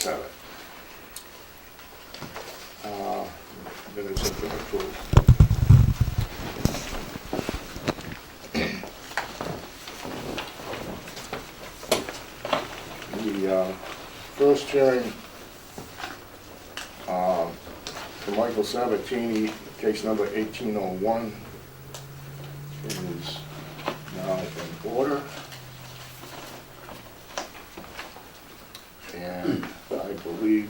ayes have it. Minutes have been approved. The first hearing for Michael Sabatini, case number 1801, is now in order. And I believe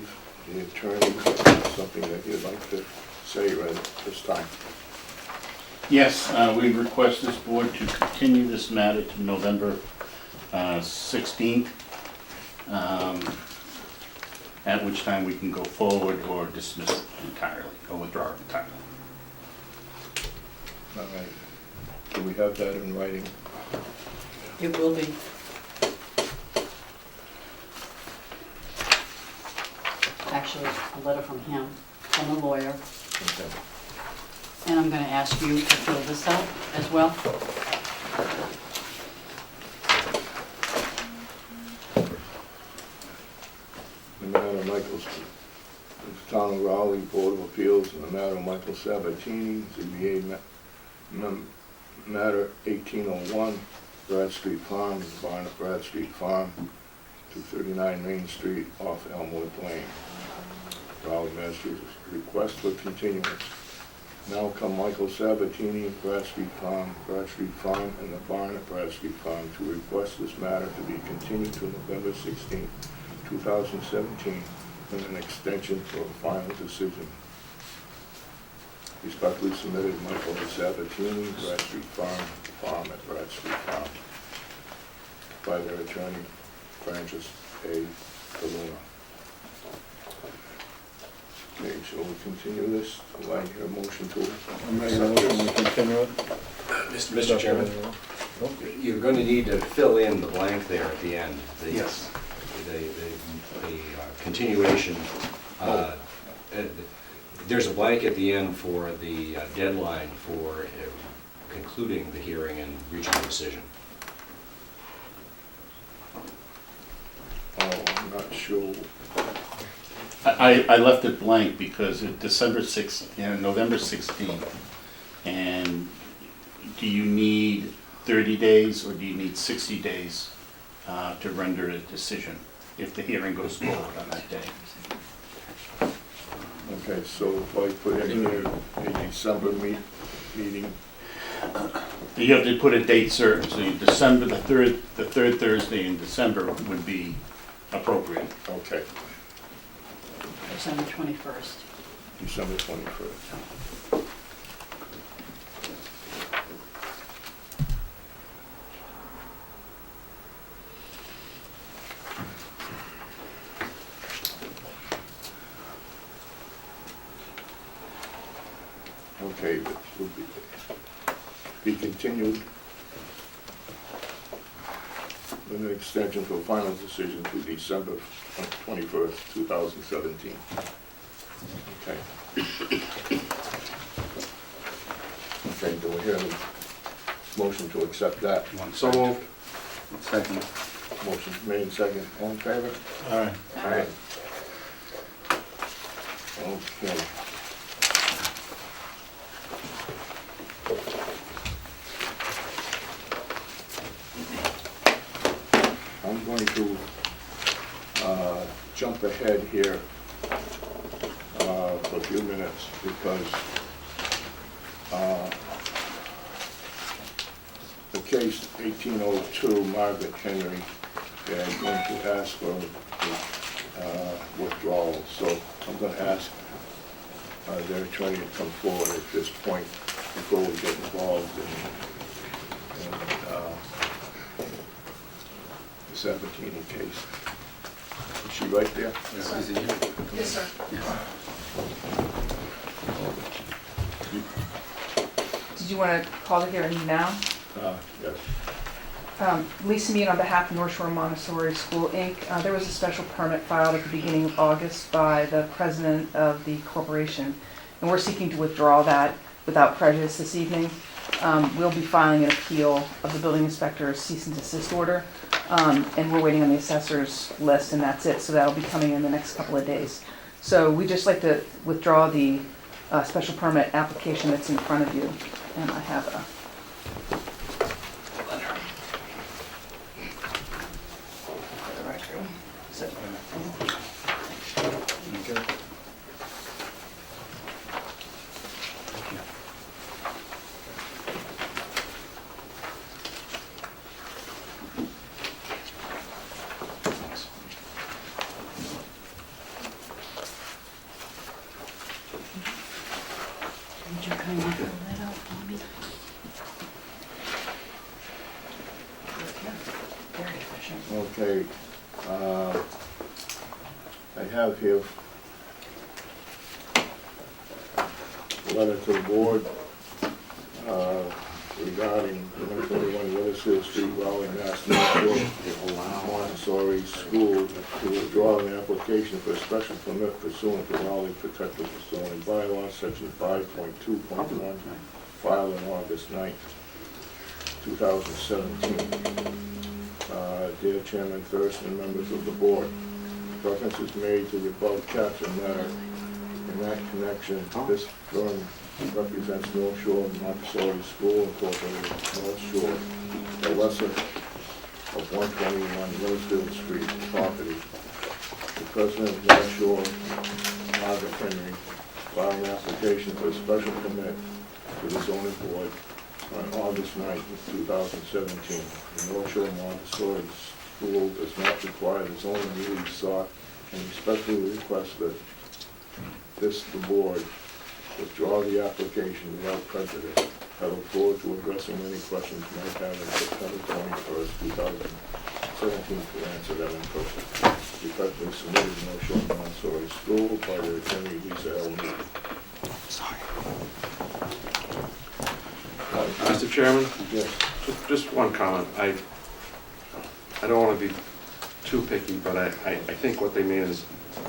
the attorney has something that he'd like to say right at this time. Yes, we request this board to continue this matter to November 16th, at which time we can go forward or dismiss it entirely, or withdraw it entirely. All right. Do we have that in writing? It will be. Actually, a letter from him, from the lawyer, Okay. and I'm gonna ask you to fill this out as well. The matter of Michael's, the Town of Raleigh Board of Appeals, and the matter of Michael Sabatini, ZBA matter 1801, Bradstreet Farm, barn at Bradstreet Farm, 239 Main Street, off Elmwood Lane. Raleigh, Massachusetts. Request for continuance. Now come Michael Sabatini, Bradstreet Farm, and the barn at Bradstreet Farm to request this matter to be continued to November 16, 2017, with an extension for a final decision. Respectfully submitted, Michael Sabatini, Bradstreet Farm at Bradstreet Farm, by their attorney, Francis A. Colonna. Okay, shall we continue this? I'd like a motion to I'm making a motion to continue it. Mr. Chairman, you're going to need to fill in the blank there at the end. Yes. The continuation. There's a blank at the end for the deadline for concluding the hearing and reaching a decision. Oh, I'm not sure. I left it blank because it's December 6th, November 16th, and do you need 30 days or do you need 60 days to render a decision if the hearing goes forward on that day? Okay, so if I put in here a December meeting, You have to put a date certain, so December, the third Thursday in December would be appropriate. okay, December 21st. December 21st. Okay, that will be continued with an extension for final decision to December 21st, 2017. Okay. Okay, do we hear a motion to accept that? So moved. Second. Motion made, second, all in favor? All right. Aye. Okay. I'm going to jump ahead here for a few minutes because the case 1802, Margaret Henry, I'm going to ask for withdrawal. So I'm going to ask their attorney to come forward at this point before we get involved in the Sabatini case. Is she right there? Yes, sir. Did you want to call the hearing now? Yes. Lisa Mead on behalf of North Shore Montessori School, Inc. There was a special permit filed at the beginning of August by the president of the corporation, and we're seeking to withdraw that without prejudice this evening. We'll be filing an appeal of the building inspector's cease and desist order. And we're waiting on the assessor's list, and that's it, so that'll be coming in the next couple of days. So we just like to withdraw the special permit application that's in front of you, and I have a letter. For the record. So- Okay. Would you kindly fill that out for me? Very efficient. Okay, I have here a letter to the board regarding 121 Weathersfield Street, Raleigh, Mass. Montessori School to withdraw an application for a special permit pursuant to Raleigh Protective Zoning Bylaw, Section 5.2.1, filed on August 9th, 2017. Dear Chairman Thurston, members of the board, reference is made to the above captioned matter. In that connection, this firm represents North Shore Montessori School Incorporated, North Shore, the lesser of 121 Weathersfield Street property. The president of North Shore, Margaret Henry, filed an application for a special permit to the zoning board on August 9th, 2017. The North Shore Montessori School does not require the zoning relief sought and respectfully request that the board withdraw the application without prejudice. I look forward to addressing any questions you might have on September 21st, 2017 to answer them in person. Respectfully submitted, North Shore Montessori School by the attorney Lisa L. Mead. Mr. Chairman, Yes. just one comment. I don't want to be too picky, but I think what they mean is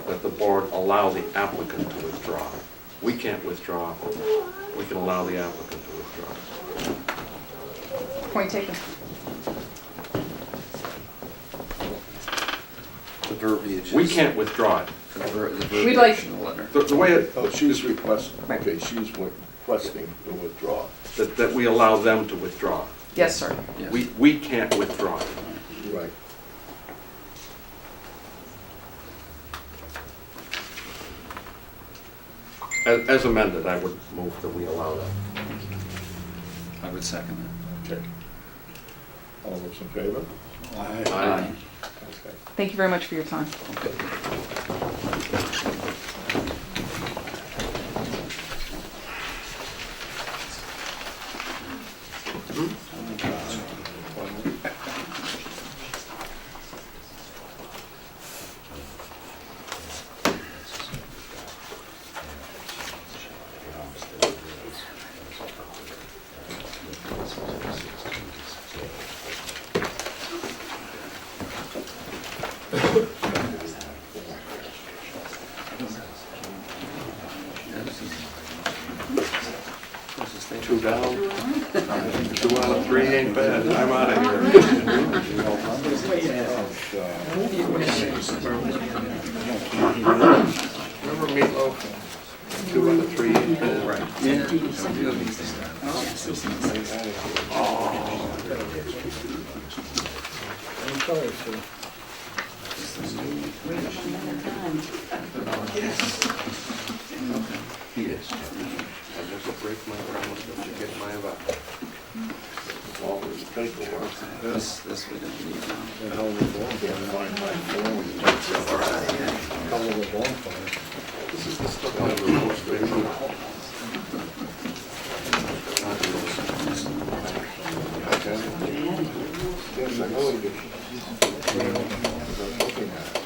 that the board allow the applicant to withdraw. We can't withdraw. We can allow the applicant to withdraw. Point taken. The verbiage is. We can't withdraw it. The We'd like- verbiage in the letter. The way it, Oh, she's requesting, okay, she's requesting the withdrawal. that we allow them to withdraw. Yes, sir. Yes. We can't withdraw it. Right. As amended, I would move that we allow that. I would second Okay. All those in favor? that. Aye. Okay. Thank you very much for your time. Okay. Two down, 2 out of 3 ain't bad. I'm out of here. Remember Meatloaf? 2 out of 3 ain't bad. Right. He is. I just break my promise that you get my vow. All this paperwork. This we don't need now. And how we go, can't find my form. This is the stuff I have the most favorite. Yes, I know he did. I was looking at it.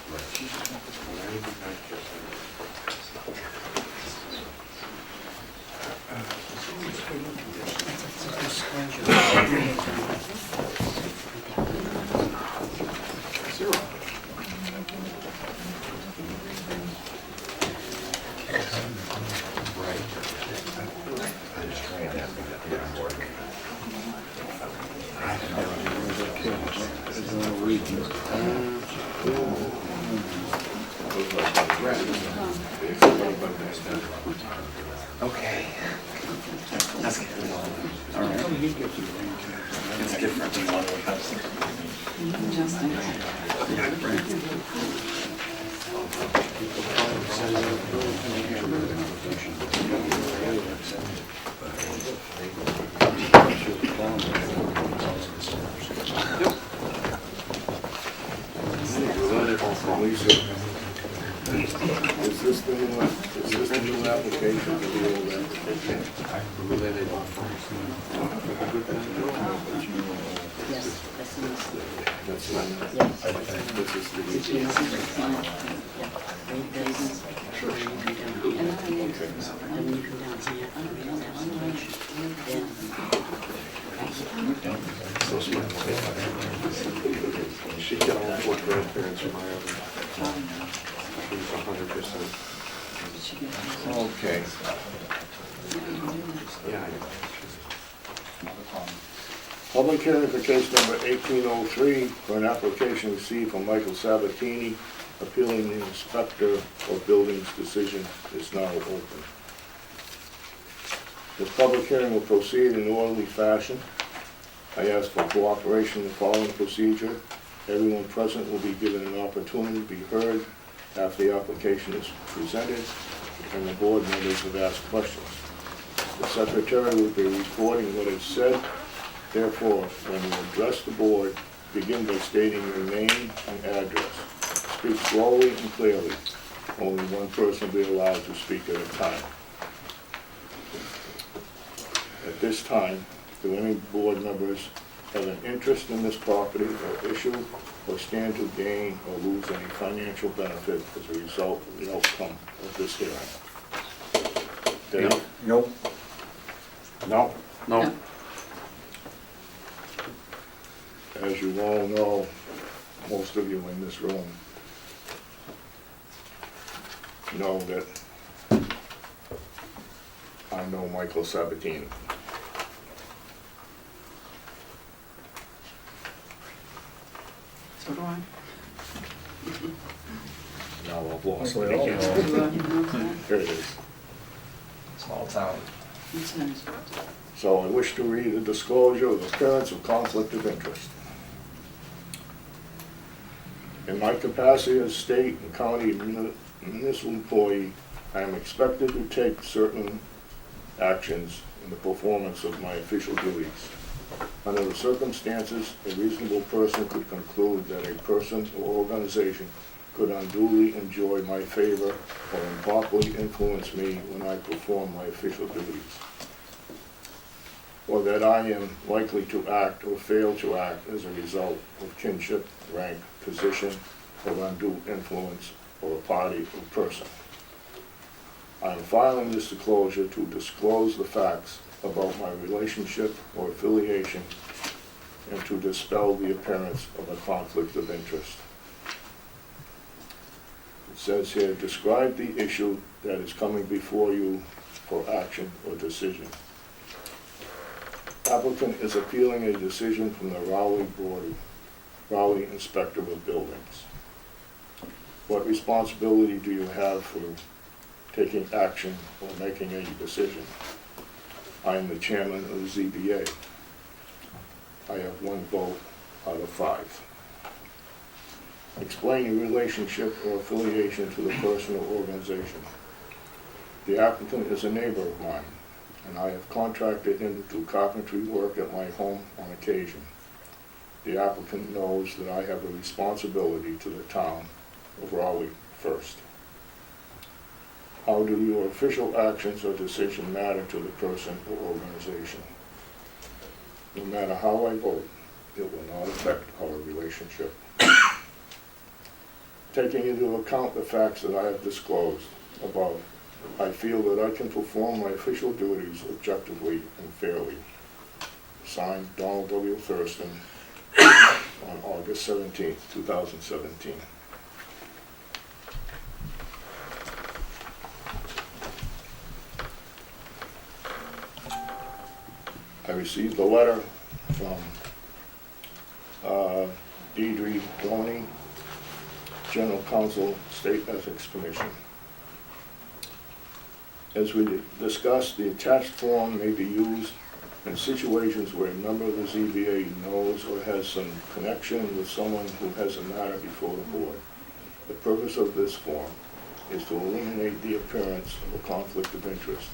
Okay. That's good. All right. It's different. Lisa, is this the new application for the old application? Yes, this is, That's not, yes. this is the, It's been signed. Yeah. Read this. And then you come down here. I don't know that one. She get all four grandparents from my other, she's 100%. okay. Yeah, I know. Public hearing for case number 1803 for an application received from Michael Sabatini appealing the inspector of buildings decision is now open. The public hearing will proceed in orderly fashion. I ask for cooperation in the following procedure. Everyone present will be given an opportunity to be heard after the application is presented and the board members have asked questions. The secretary will be reporting what is said. Therefore, when you address the board, begin by stating your name and address. Speak slowly and clearly. Only one person will be allowed to speak at a time. At this time, do any board members have an interest in this property or issue or stand to gain or lose any financial benefit as a result of the outcome of this hearing? Dave? Nope. No. No. As you all know, most of you in this room know that I know Michael Sabatini. So do I. Now I've lost We it. all I can't know. see. Do you know that? Here it is. Small town. It's nice. So I wish to read a disclosure of appearance of conflict of interest. In my capacity as state and county municipal employee, I am expected to take certain actions in the performance of my official duties. Under the circumstances, a reasonable person could conclude that a person or organization could unduly enjoy my favor or improperly influence me when I perform my official duties, or that I am likely to act or fail to act as a result of kinship, rank, position, or undue influence or a party or person. I am filing this disclosure to disclose the facts about my relationship or affiliation and to dispel the appearance of a conflict of interest. It says here, describe the issue that is coming before you for action or decision. Applicant is appealing a decision from the Raleigh Inspector of Buildings. What responsibility do you have for taking action or making a decision? I am the chairman of the ZBA. I have 1 vote out of 5. Explain your relationship or affiliation to the person or organization. The applicant is a neighbor of mine, and I have contracted him to do carpentry work at my home on occasion. The applicant knows that I have a responsibility to the town of Raleigh first. How do your official actions or decision matter to the person or organization? No matter how I vote, it will not affect our relationship. Taking into account the facts that I have disclosed above, I feel that I can perform my official duties objectively and fairly. Signed, Donald W. Thurston, on August 17, 2017. I received a letter from Deidre Doney, General Counsel, State Ethics Commission. As we discussed, the attached form may be used in situations where a member of the ZBA knows or has some connection with someone who has a matter before the board. The purpose of this form is to eliminate the appearance of a conflict of interest.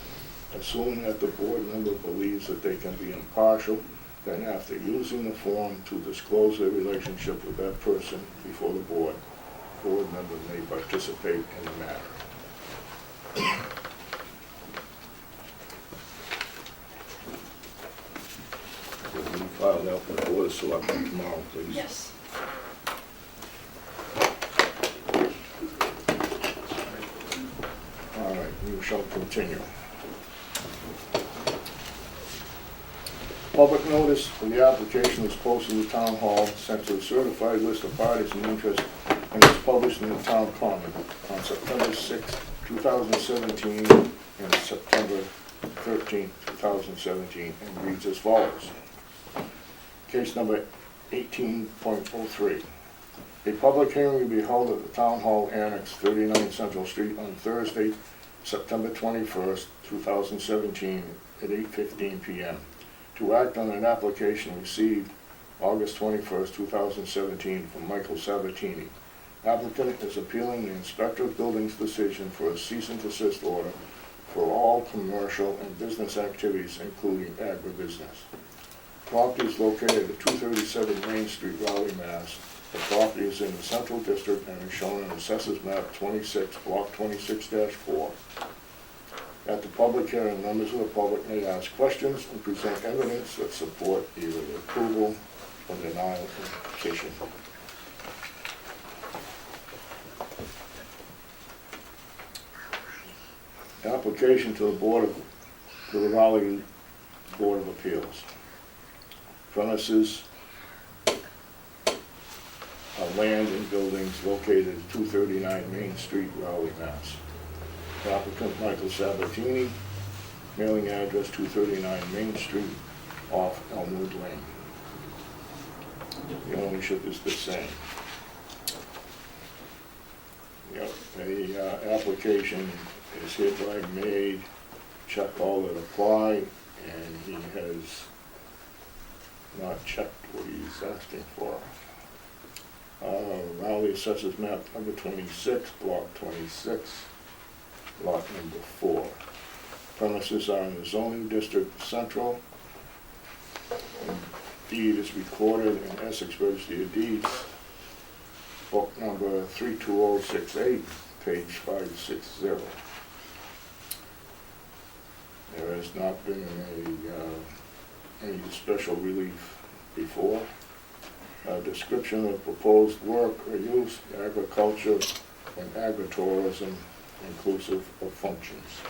Assuming that the board member believes that they can be impartial, then after using the form to disclose their relationship with that person before the board member may participate in the matter. Will you file that with the board of selectmen tomorrow, please? Yes. All right, we shall continue. Public notice of the application was posted in the town hall, sent to a certified list of parties and interest, and is published in the town common on September 6, 2017, and September 13, 2017, and reads as follows. Case number 18.03. A public hearing will be held at the Town Hall Annex, 39 Central Street, on Thursday, September 21st, 2017, at 8:15 p.m. to act on an application received August 21st, 2017, from Michael Sabatini. Applicant is appealing the Inspector of Buildings' decision for a cease and desist order for all commercial and business activities, including agribusiness. Property is located at 237 Main Street, Raleigh, Mass. The property is in the Central District and is shown on Assessors Map 26, Block 26-4. At the public hearing, members of the public may ask questions and present evidence that support either the approval or denial of the petition. Application to the Raleigh Board of Appeals. Premises are land and buildings located at 239 Main Street, Raleigh, Mass. Applicant Michael Sabatini, mailing address 239 Main Street, off Elmwood Lane. The ownership is the same. The application is hereby made, check all that apply, and he has not checked what he's asking for. Raleigh Assessors Map number 26, Block 26, Lot number 4. Premises are in the zoning district Central. Deed is recorded in Essex Registry of Deeds, book number 32068, page 560. There has not been any special relief before. Description of proposed work or use, agriculture and agritourism, inclusive of functions.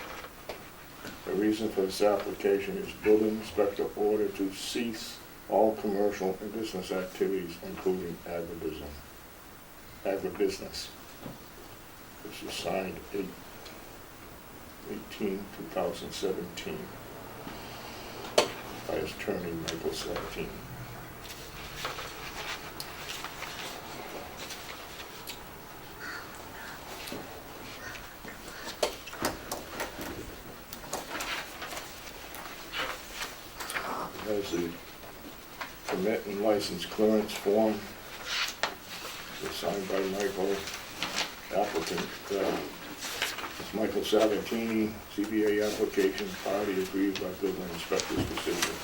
The reason for this application is building inspector order to cease all commercial and business activities, including agribusiness. This is signed 8/18/2017 by his attorney, Michael Sabatini. Has the permit and license clearance form. It's signed by Michael. Applicant is Michael Sabatini. CBA application, party agreed by building inspector's decision.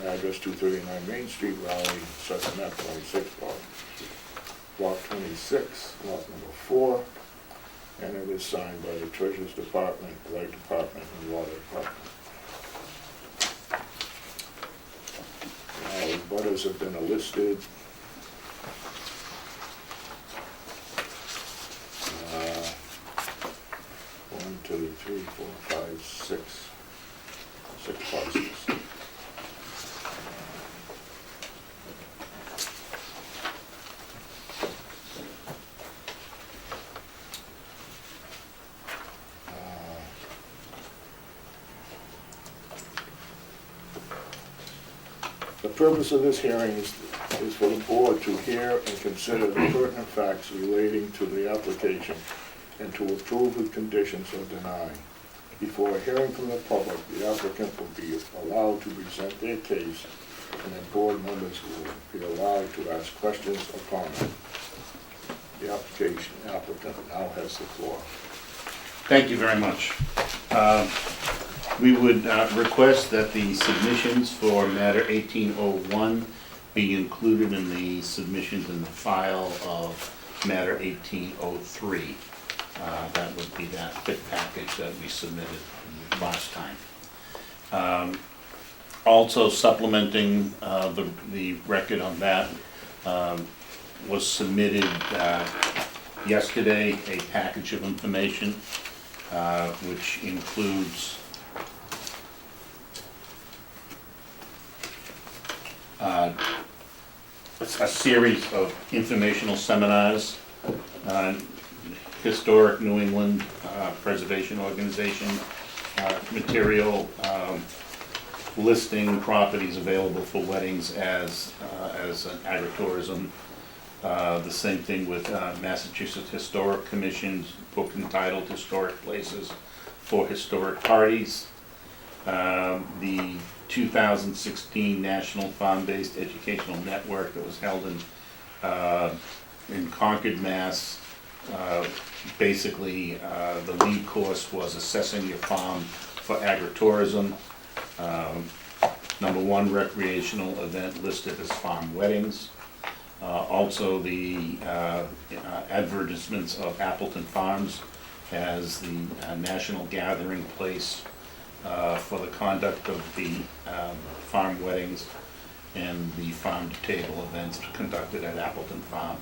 Address 239 Main Street, Raleigh, Assessors Map 26, Block 26, Lot number 4. And it is signed by the Treasurer's Department, Light Department, and Water Department. Butters have been listed. 1, 2, 3, 4, 5, 6. 6 parcels. The purpose of this hearing is for the board to hear and consider the pertinent facts relating to the application and to approve with conditions or deny. Before a hearing from the public, the applicant will be allowed to present their case, and then board members will be allowed to ask questions or comment. The applicant now has the floor. Thank you very much. We would request that the submissions for matter 1801 be included in the submissions in the file of matter 1803. That would be that fit package that we submitted last time. Also supplementing the record on that, was submitted yesterday a package of information which includes a series of informational seminars, historic New England Preservation Organization material, listing properties available for weddings as an agritourism. The same thing with Massachusetts Historic Commission's book entitled Historic Places for Historic Parties. The 2016 National Farm-Based Educational Network that was held in Concord, Mass. Basically, the lead course was assessing your farm for agritourism. Number one recreational event listed as farm weddings. Also the advertisements of Appleton Farms as the national gathering place for the conduct of the farm weddings and the farm-to-table events conducted at Appleton Farm.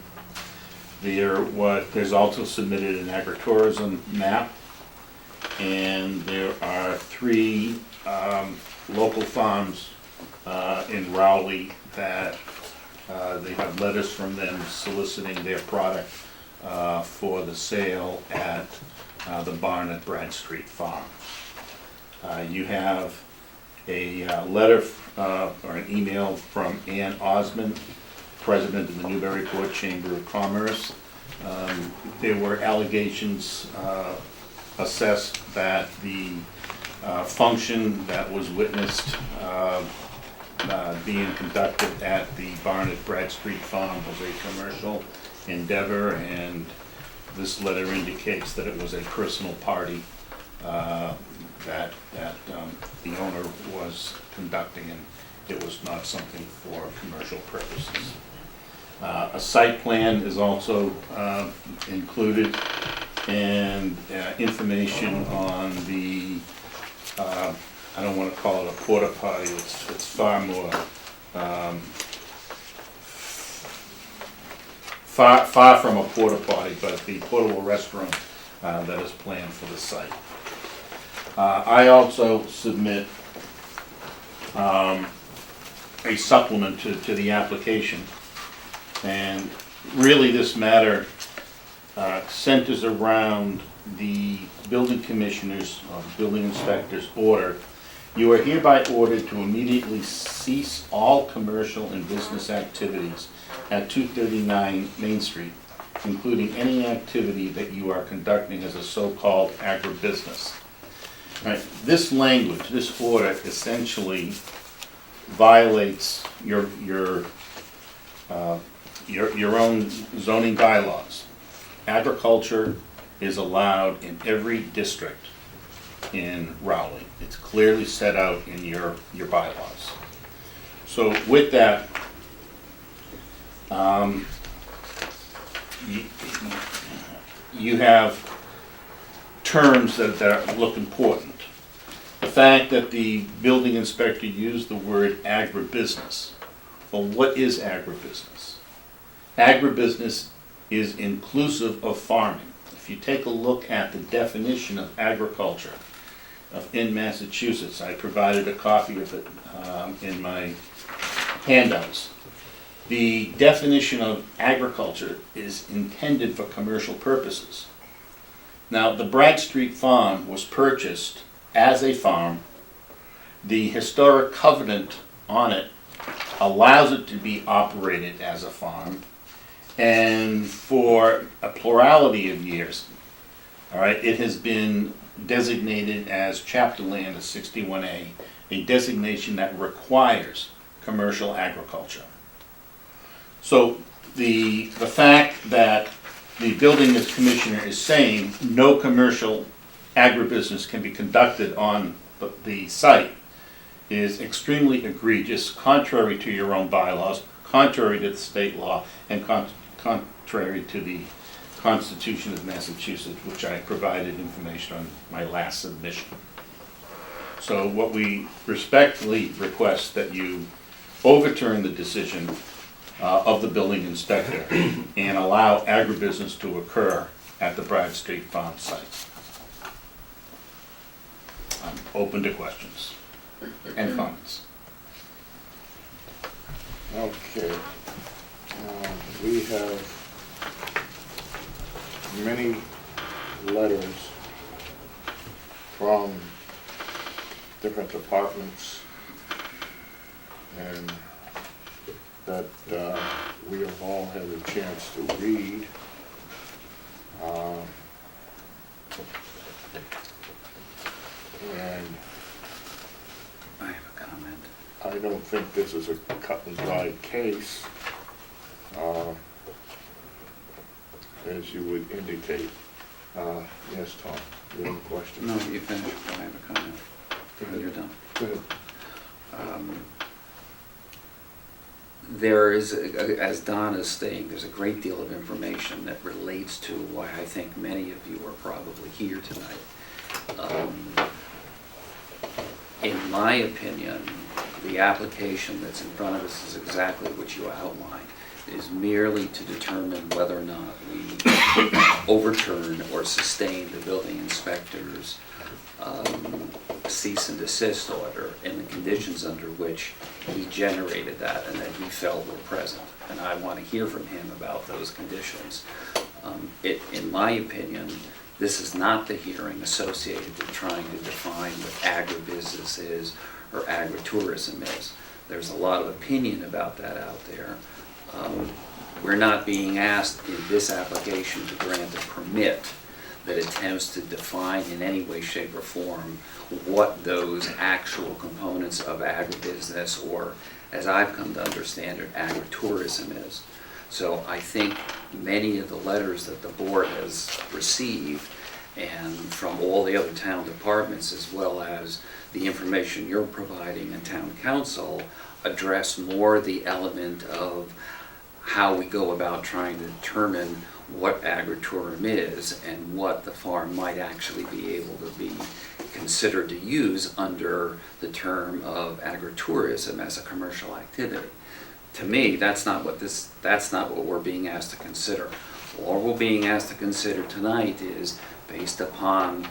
There's also submitted an agritourism map, and there are 3 local farms in Rowley that they have letters from them soliciting their product for the sale at the barn at Bradstreet Farm. You have a letter or an email from Ann Osmond, president of the Newburyport Chamber of Commerce. There were allegations assessed that the function that was witnessed being conducted at the barn at Bradstreet Farm was a commercial endeavor, and this letter indicates that it was a personal party that the owner was conducting, and it was not something for commercial purposes. A site plan is also included, and information on the, I don't want to call it a porta potty, it's far more, far from a porta potty, but the portable restroom that is planned for the site. I also submit a supplement to the application, and really this matter centers around the building commissioner's or building inspector's order. You are hereby ordered to immediately cease all commercial and business activities at 239 Main Street, including any activity that you are conducting as a so-called agribusiness. All right, this language, this order essentially violates your own zoning bylaws. Agriculture is allowed in every district in Rowley. It's clearly set out in your bylaws. So with that, you have terms that look important. The fact that the building inspector used the word agribusiness. Well, what is agribusiness? Agribusiness is inclusive of farming. If you take a look at the definition of agriculture in Massachusetts, I provided a copy of it in my handouts. The definition of agriculture is intended for commercial purposes. Now, the Bradstreet Farm was purchased as a farm. The historic covenant on it allows it to be operated as a farm, and for a plurality of years, All right, it has been designated as chapter land of 61A, a designation that requires commercial agriculture. So the fact that the building commissioner is saying no commercial agribusiness can be conducted on the site is extremely egregious, contrary to your own bylaws, contrary to the state law, and contrary to the Constitution of Massachusetts, which I provided information on my last submission. So what we respectfully request that you overturn the decision of the building inspector and allow agribusiness to occur at the Bradstreet Farm site. I'm open to questions and comments. Okay. We have many letters from different departments and that we have all had a chance to read. And I have a comment. I don't think this is a cut and dried case, as you would indicate. Yes, Tom, you have a question? No, you finished, but I have a comment. When you're done. Go ahead. There is, as Don is saying, there's a great deal of information that relates to why I think many of you are probably here tonight. In my opinion, the application that's in front of us is exactly what you outlined. It is merely to determine whether or not we overturn or sustain the building inspector's cease and desist order in the conditions under which he generated that and that he felt were present. And I want to hear from him about those conditions. In my opinion, this is not the hearing associated with trying to define what agribusiness is or agritourism is. There's a lot of opinion about that out there. We're not being asked in this application to grant a permit that attempts to define in any way, shape, or form what those actual components of agribusiness, or as I've come to understand it, agritourism is. So I think many of the letters that the board has received, and from all the other town departments, as well as the information you're providing in town council, address more the element of how we go about trying to determine what agritourism is and what the farm might actually be able to be considered to use under the term of agritourism as a commercial activity. To me, that's not what we're being asked to consider. All we're being asked to consider tonight is, based upon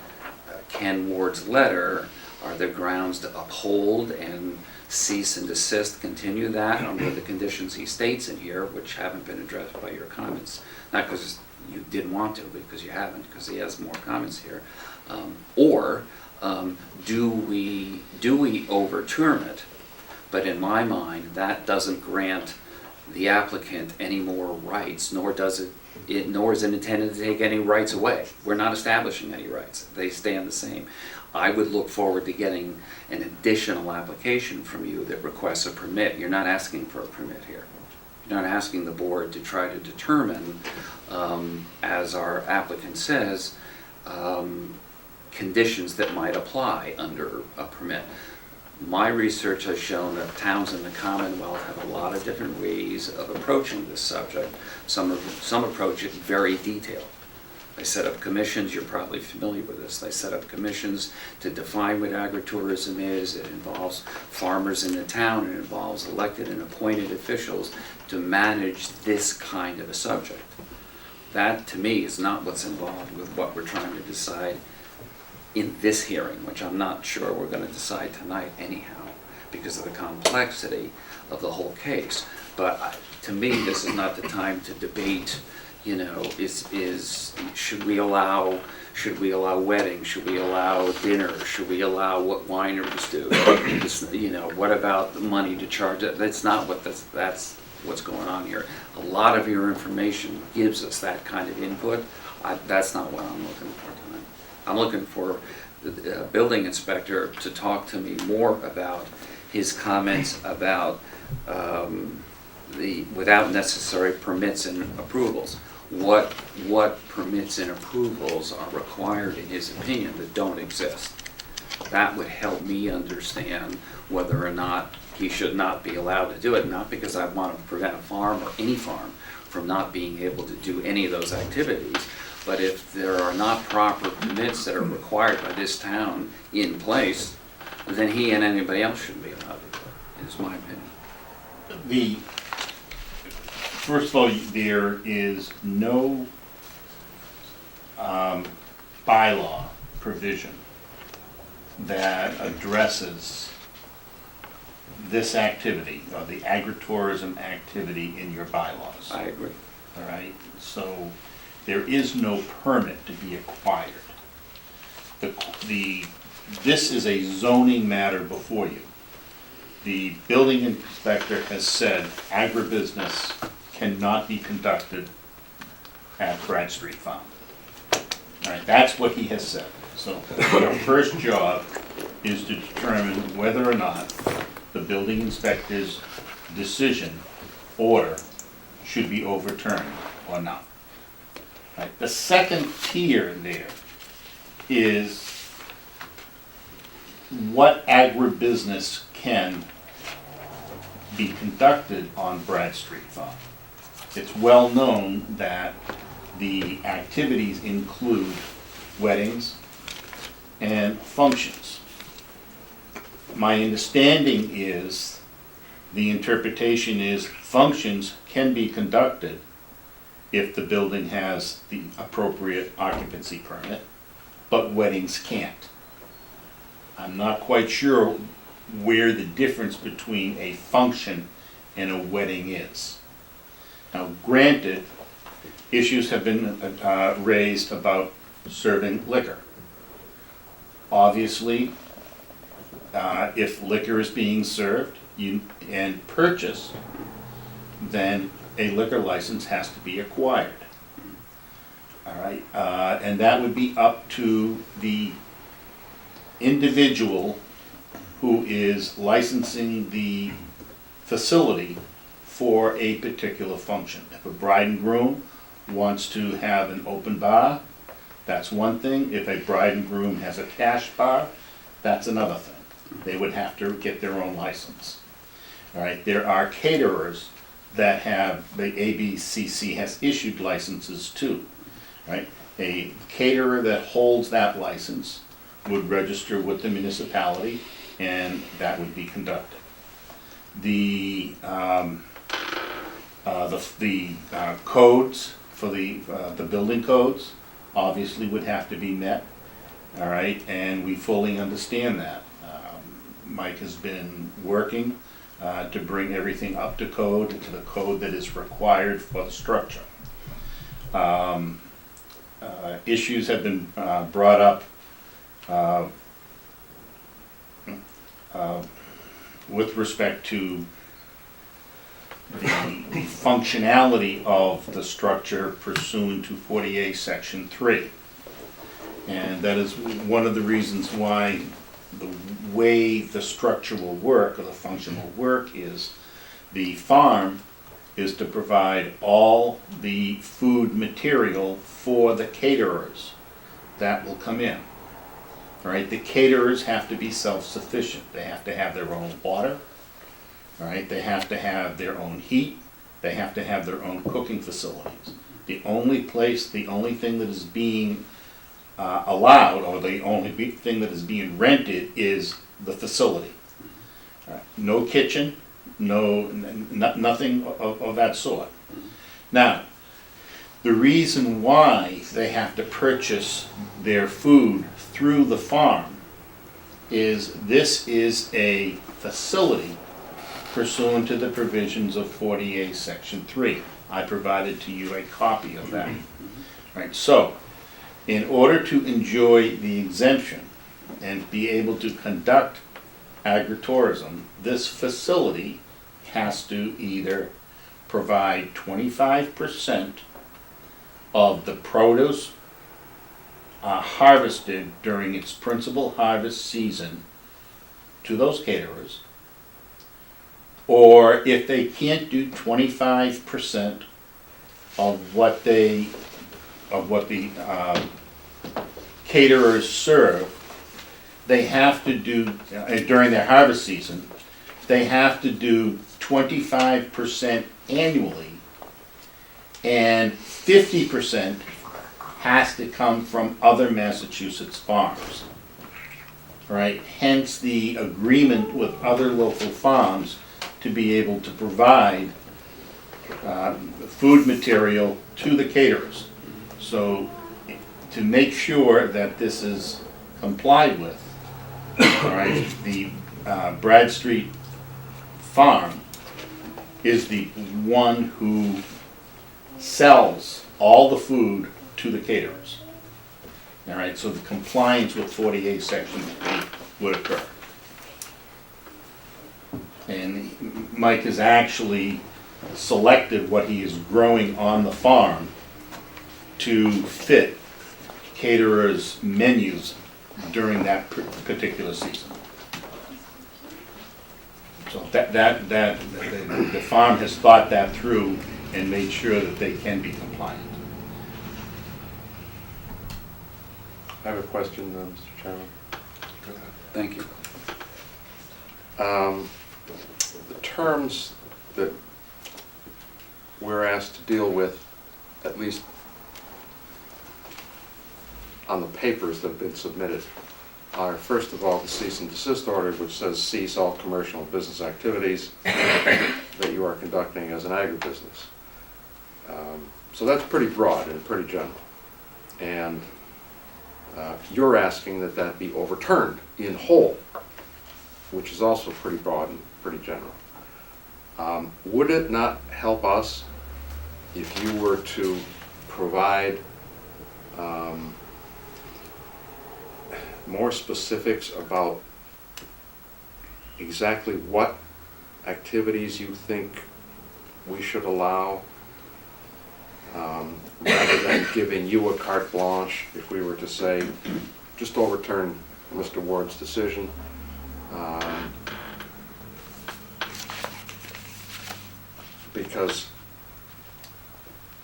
Ken Ward's letter, are there grounds to uphold and cease and desist, continue that under the conditions he states in here, which haven't been addressed by your comments. Not because you didn't want to, but because you haven't, because he has more comments here. Or do we overturn it? But in my mind, that doesn't grant the applicant any more rights, nor is it intended to take any rights away. We're not establishing any rights. They stand the same. I would look forward to getting an additional application from you that requests a permit. You're not asking for a permit here. You're not asking the board to try to determine, as our applicant says, conditions that might apply under a permit. My research has shown that towns in the Commonwealth have a lot of different ways of approaching this subject. Some approach it very detailed. They set up commissions, you're probably familiar with this, they set up commissions to define what agritourism is. It involves farmers in the town, it involves elected and appointed officials to manage this kind of a subject. That, to me, is not what's involved with what we're trying to decide in this hearing, which I'm not sure we're going to decide tonight anyhow, because of the complexity of the whole case. But to me, this is not the time to debate, should we allow weddings, should we allow dinner, should we allow what wineries do, what about the money to charge? That's not what what's going on here. A lot of your information gives us that kind of input. That's not what I'm looking for tonight. I'm looking for the building inspector to talk to me more about his comments about the without necessary permits and approvals. What permits and approvals are required in his opinion that don't exist? That would help me understand whether or not he should not be allowed to do it, not because I want to prevent a farm or any farm from not being able to do any of those activities, but if there are not proper permits that are required by this town in place, then he and anybody else shouldn't be allowed to do it, is my opinion. First of all, there is no bylaw provision that addresses this activity, or the agritourism activity in your bylaws. I agree. All right, so there is no permit to be acquired. This is a zoning matter before you. The building inspector has said agribusiness cannot be conducted at Bradstreet Farm. All right, that's what he has said. So your first job is to determine whether or not the building inspector's decision, order, should be overturned or not. All right, the second tier there is what agribusiness can be conducted on Bradstreet Farm. It's well known that the activities include weddings and functions. My understanding is, the interpretation is, functions can be conducted if the building has the appropriate occupancy permit, but weddings can't. I'm not quite sure where the difference between a function and a wedding is. Now, granted, issues have been raised about serving liquor. Obviously, if liquor is being served and purchased, then a liquor license has to be acquired. All right, and that would be up to the individual who is licensing the facility for a particular function. If a bride and groom wants to have an open bar, that's one thing. If a bride and groom has a cash bar, that's another thing. They would have to get their own license. All right, there are caterers that have, the ABCC has issued licenses to, right? A caterer that holds that license would register with the municipality, and that would be conducted. The codes for the building codes obviously would have to be met, all right, and we fully understand that. Mike has been working to bring everything up to code, to the code that is required for the structure. Issues have been brought up with respect to the functionality of the structure pursuant to 48 Section 3. And that is one of the reasons why the way the structure will work, or the function will work, is the farm is to provide all the food material for the caterers that will come in. All right, the caterers have to be self-sufficient. They have to have their own water. All right, they have to have their own heat. They have to have their own cooking facilities. The only thing that is being allowed, or the only thing that is being rented, is the facility. All right, no kitchen, nothing of that sort. Now, the reason why they have to purchase their food through the farm is this is a facility pursuant to the provisions of 48 Section 3. I provided to you a copy of that. Right, so in order to enjoy the exemption and be able to conduct agritourism, this facility has to either provide 25% of the produce harvested during its principal harvest season to those caterers, or if they can't do 25% of what the caterers serve, they have to do, during their harvest season, they have to do 25% annually, and 50% has to come from other Massachusetts farms. Right? Hence the agreement with other local farms to be able to provide food material to the caterers. So to make sure that this is complied with, all right, the Bradstreet Farm is the one who sells all the food to the caterers. All right, so the compliance with 48 Section 8 would occur. And Mike has actually selected what he is growing on the farm to fit caterers' menus during that particular season. So the farm has thought that through and made sure that they can be compliant. I have a question, Mr. Chairman. Thank you. The terms that we're asked to deal with, at least on the papers that have been submitted, are first of all the cease and desist order, which says cease all commercial and business activities that you are conducting as an agribusiness. So that's pretty broad and pretty general. And you're asking that that be overturned in whole, which is also pretty broad and pretty general. Would it not help us if you were to provide more specifics about exactly what activities you think we should allow, rather than giving you a carte blanche, if we were to say, just overturn Mr. Ward's decision? Because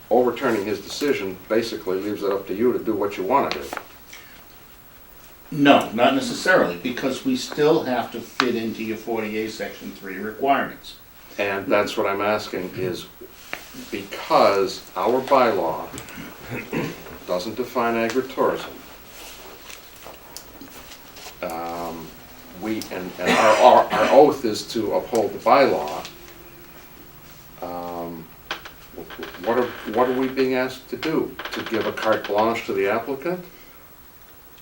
overturning his decision basically leaves it up to you to do what you want to do. No, not necessarily, because we still have to fit into your 48 Section 3 requirements. And that's what I'm asking is, because our bylaw doesn't define agritourism, and our oath is to uphold the bylaw, what are we being asked to do? To give a carte blanche to the applicant?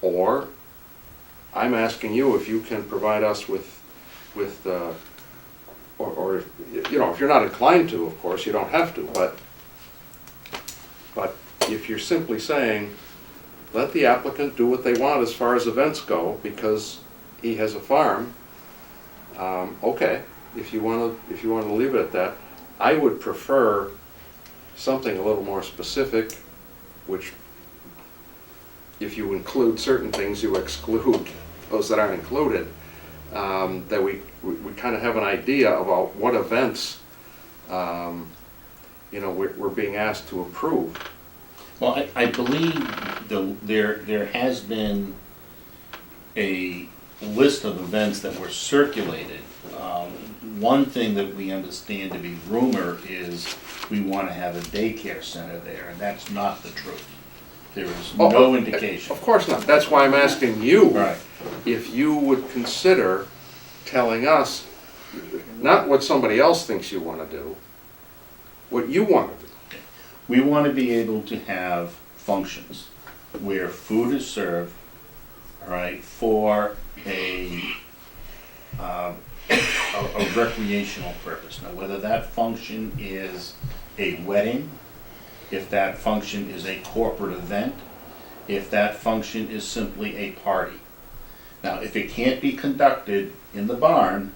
Or I'm asking you if you can provide us with or if, you know, if you're not inclined to, of course, you don't have to, but if you're simply saying, let the applicant do what they want as far as events go, because he has a farm, okay, if you want to leave it at that. I would prefer something a little more specific, which, if you include certain things, you exclude those that aren't included, that we kind of have an idea about what events, we're being asked to approve. Well, I believe there has been a list of events that were circulated. One thing that we understand to be rumor is we want to have a daycare center there, and that's not the truth. There is no indication. Of course not. That's why I'm asking you. Right. If you would consider telling us, not what somebody else thinks you want to do, what you want to do. We want to be able to have functions where food is served, all right, for a recreational purpose. Now, whether that function is a wedding, if that function is a corporate event, if that function is simply a party. Now, if it can't be conducted in the barn,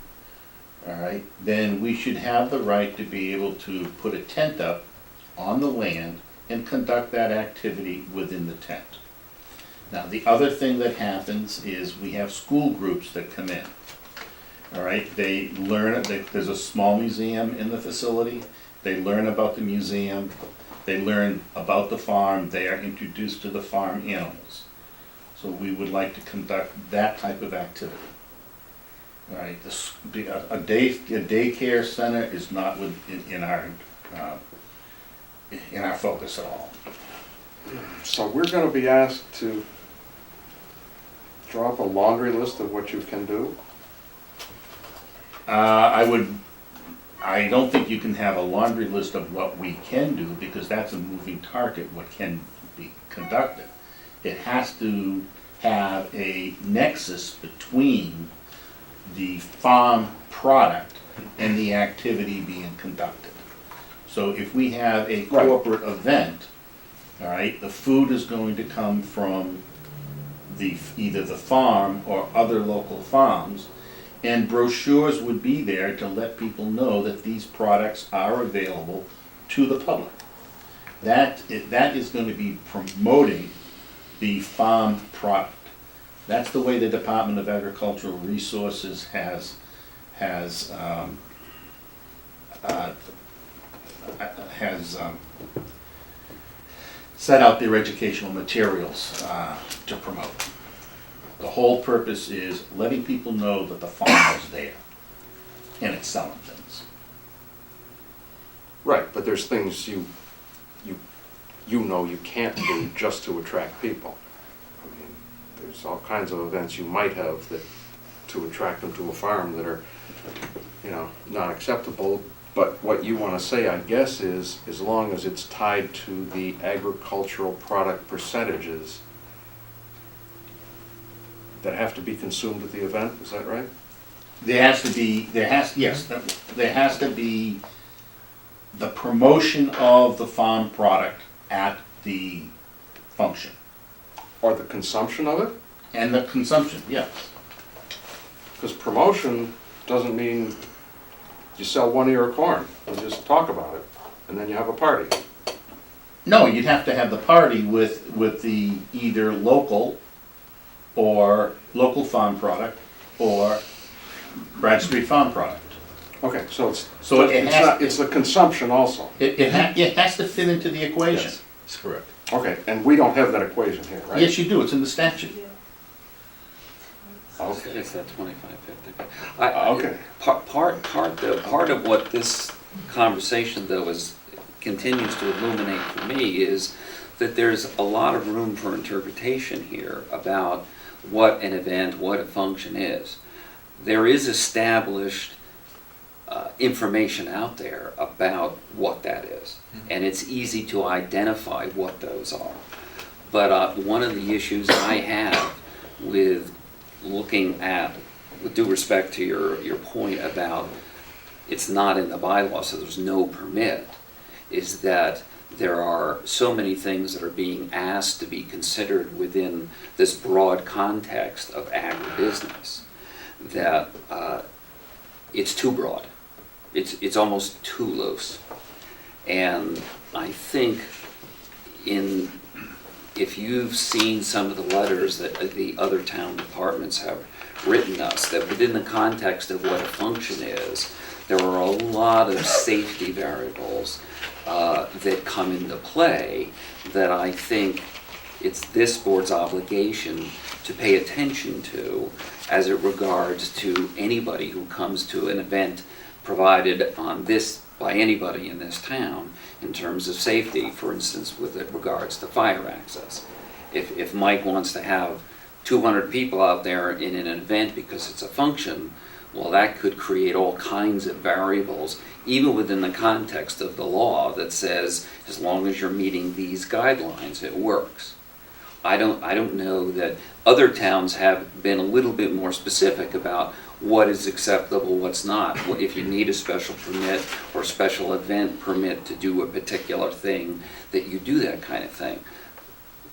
all right, then we should have the right to be able to put a tent up on the land and conduct that activity within the tent. Now, the other thing that happens is we have school groups that come in. All right, they learn, there's a small museum in the facility, they learn about the museum, they learn about the farm, they are introduced to the farm animals. So we would like to conduct that type of activity. All right, a daycare center is not in our focus at all. So we're gonna be asked to draw up a laundry list of what you can do? I don't think you can have a laundry list of what we can do, because that's a moving target, what can be conducted. It has to have a nexus between the farm product and the activity being conducted. So if we have a Right. corporate event, all right, the food is going to come from either the farm or other local farms, and brochures would be there to let people know that these products are available to the public. That is going to be promoting the farm product. That's the way the Department of Agricultural Resources has set out their educational materials to promote. The whole purpose is letting people know that the farm is there and it's selling things. Right, but there's things you know you can't do just to attract people. I mean, there's all kinds of events you might have that, to attract them to a farm that are, not acceptable. But what you want to say, I guess, is as long as it's tied to the agricultural product percentages that have to be consumed at the event, is that right? There has to be the promotion of the farm product at the function. Or the consumption of it? And the consumption, yes. Because promotion doesn't mean you sell 1 ear of corn, you just talk about it, and then you have a party. No, you'd have to have the party with the either local farm product or Bradstreet farm product. Okay, so it's, So it has- it's the consumption also. It has to fit into the equation. Yes. That's correct. Okay, and we don't have that equation here, right? Yes, you do, it's in the statute. Okay. It's that 25/50. Okay. Part of what this conversation though continues to illuminate for me is that there's a lot of room for interpretation here about what an event, what a function is. There is established information out there about what that is, and it's easy to identify what those are. But one of the issues I have with looking at, with due respect to your point about it's not in the bylaw, so there's no permit, is that there are so many things that are being asked to be considered within this broad context of agribusiness that it's too broad. It's almost too loose. And I think if you've seen some of the letters that the other town departments have written us, that within the context of what a function is, there are a lot of safety variables that come into play that I think it's this board's obligation to pay attention to as it regards to anybody who comes to an event provided by anybody in this town in terms of safety, for instance, with regards to fire access. If Mike wants to have 200 people out there in an event because it's a function, well, that could create all kinds of variables, even within the context of the law that says, as long as you're meeting these guidelines, it works. I don't know that other towns have been a little bit more specific about what is acceptable, what's not. If you need a special permit or special event permit to do a particular thing, that you do that kind of thing.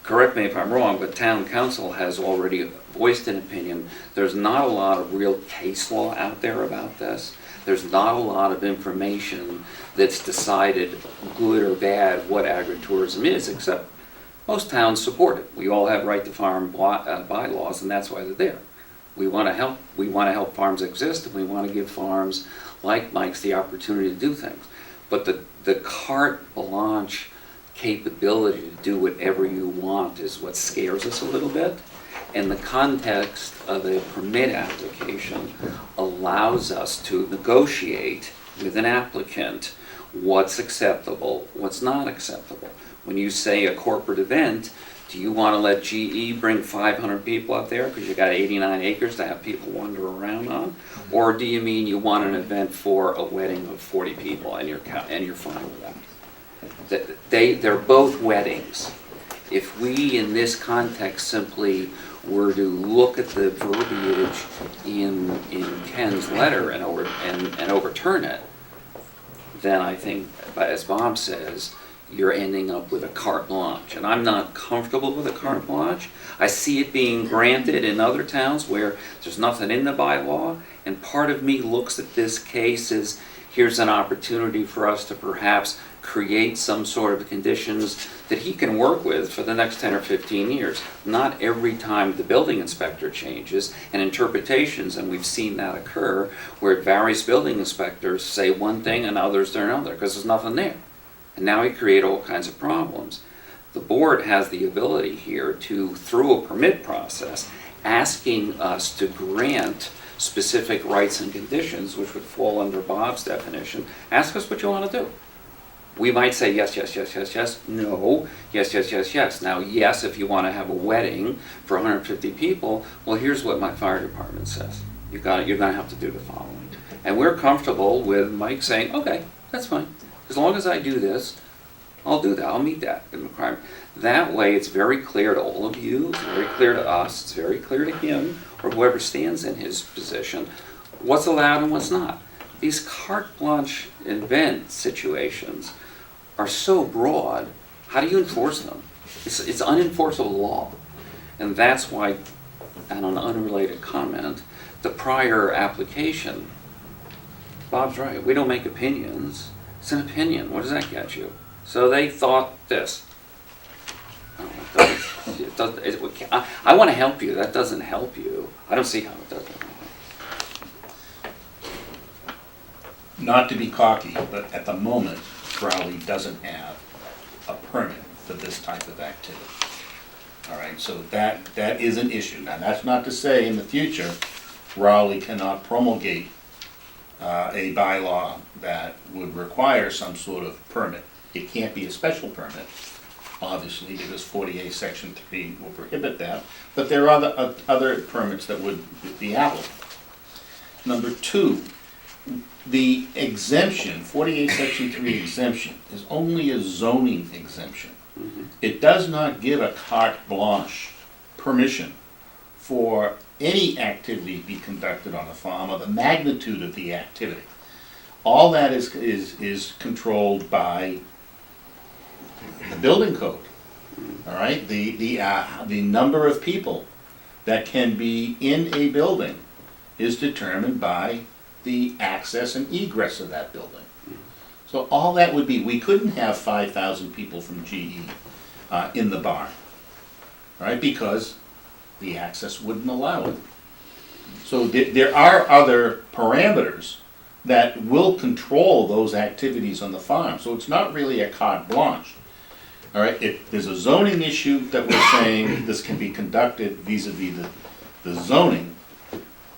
correct me if I'm wrong, but town council has already voiced an opinion. There's not a lot of real case law out there about this. There's not a lot of information that's decided good or bad what agritourism is, except most towns support it. We all have right to farm bylaws, and that's why they're there. We want to help farms exist, and we want to give farms like Mike's the opportunity to do things. But the carte blanche capability to do whatever you want is what scares us a little bit. And the context of a permit application allows us to negotiate with an applicant what's acceptable, what's not acceptable. When you say a corporate event, do you want to let GE bring 500 people up there because you got 89 acres to have people wander around on? Or do you mean you want an event for a wedding of 40 people and you're fine with that? They're both weddings. If we, in this context, simply were to look at the verbiage in Ken's letter and overturn it, then I think, as Bob says, you're ending up with a carte blanche. And I'm not comfortable with a carte blanche. I see it being granted in other towns where there's nothing in the bylaw, and part of me looks at this case as here's an opportunity for us to perhaps create some sort of conditions that he can work with for the next 10 or 15 years. Not every time the building inspector changes and interpretations, and we've seen that occur, where various building inspectors say one thing and others do another, because there's nothing there. And now we create all kinds of problems. The board has the ability here to, through a permit process, asking us to grant specific rights and conditions, which would fall under Bob's definition. Ask us what you want to do. We might say yes, yes, yes, yes, yes, no, yes, yes, yes, yes. Now, yes, if you want to have a wedding for 150 people, well, here's what my fire department says. You're going to have to do the following. And we're comfortable with Mike saying, okay, that's fine. As long as I do this, I'll do that. I'll meet that requirement. That way, it's very clear to all of you, it's very clear to us, it's very clear to him, or whoever stands in his position, what's allowed and what's not. These carte blanche event situations are so broad, how do you enforce them? It's unenforceable law. And that's why, and on an unrelated comment, the prior application, Bob's right, we don't make opinions. It's an opinion. What does that get you? So they thought this. I want to help you. That doesn't help you. I don't see how it does. Not to be cocky, but at the moment, Crowley doesn't have a permit for this type of activity. All right, so that is an issue. Now, that's not to say in the future, Raleigh cannot promulgate a bylaw that would require some sort of permit. It can't be a special permit, obviously, because 48 Section 3 will prohibit that, but there are other permits that would be applicable. Number two, the exemption, 48 Section 3 exemption, is only a zoning exemption. It does not give a carte blanche permission for any activity to be conducted on a farm or the magnitude of the activity. All that is controlled by the building code. All right, the number of people that can be in a building is determined by the access and egress of that building. So all that would be, we couldn't have 5,000 people from GE in the barn, all right, because the access wouldn't allow it. So there are other parameters that will control those activities on the farm. So it's not really a carte blanche. All right, there's a zoning issue that we're saying this can be conducted vis-a-vis the zoning,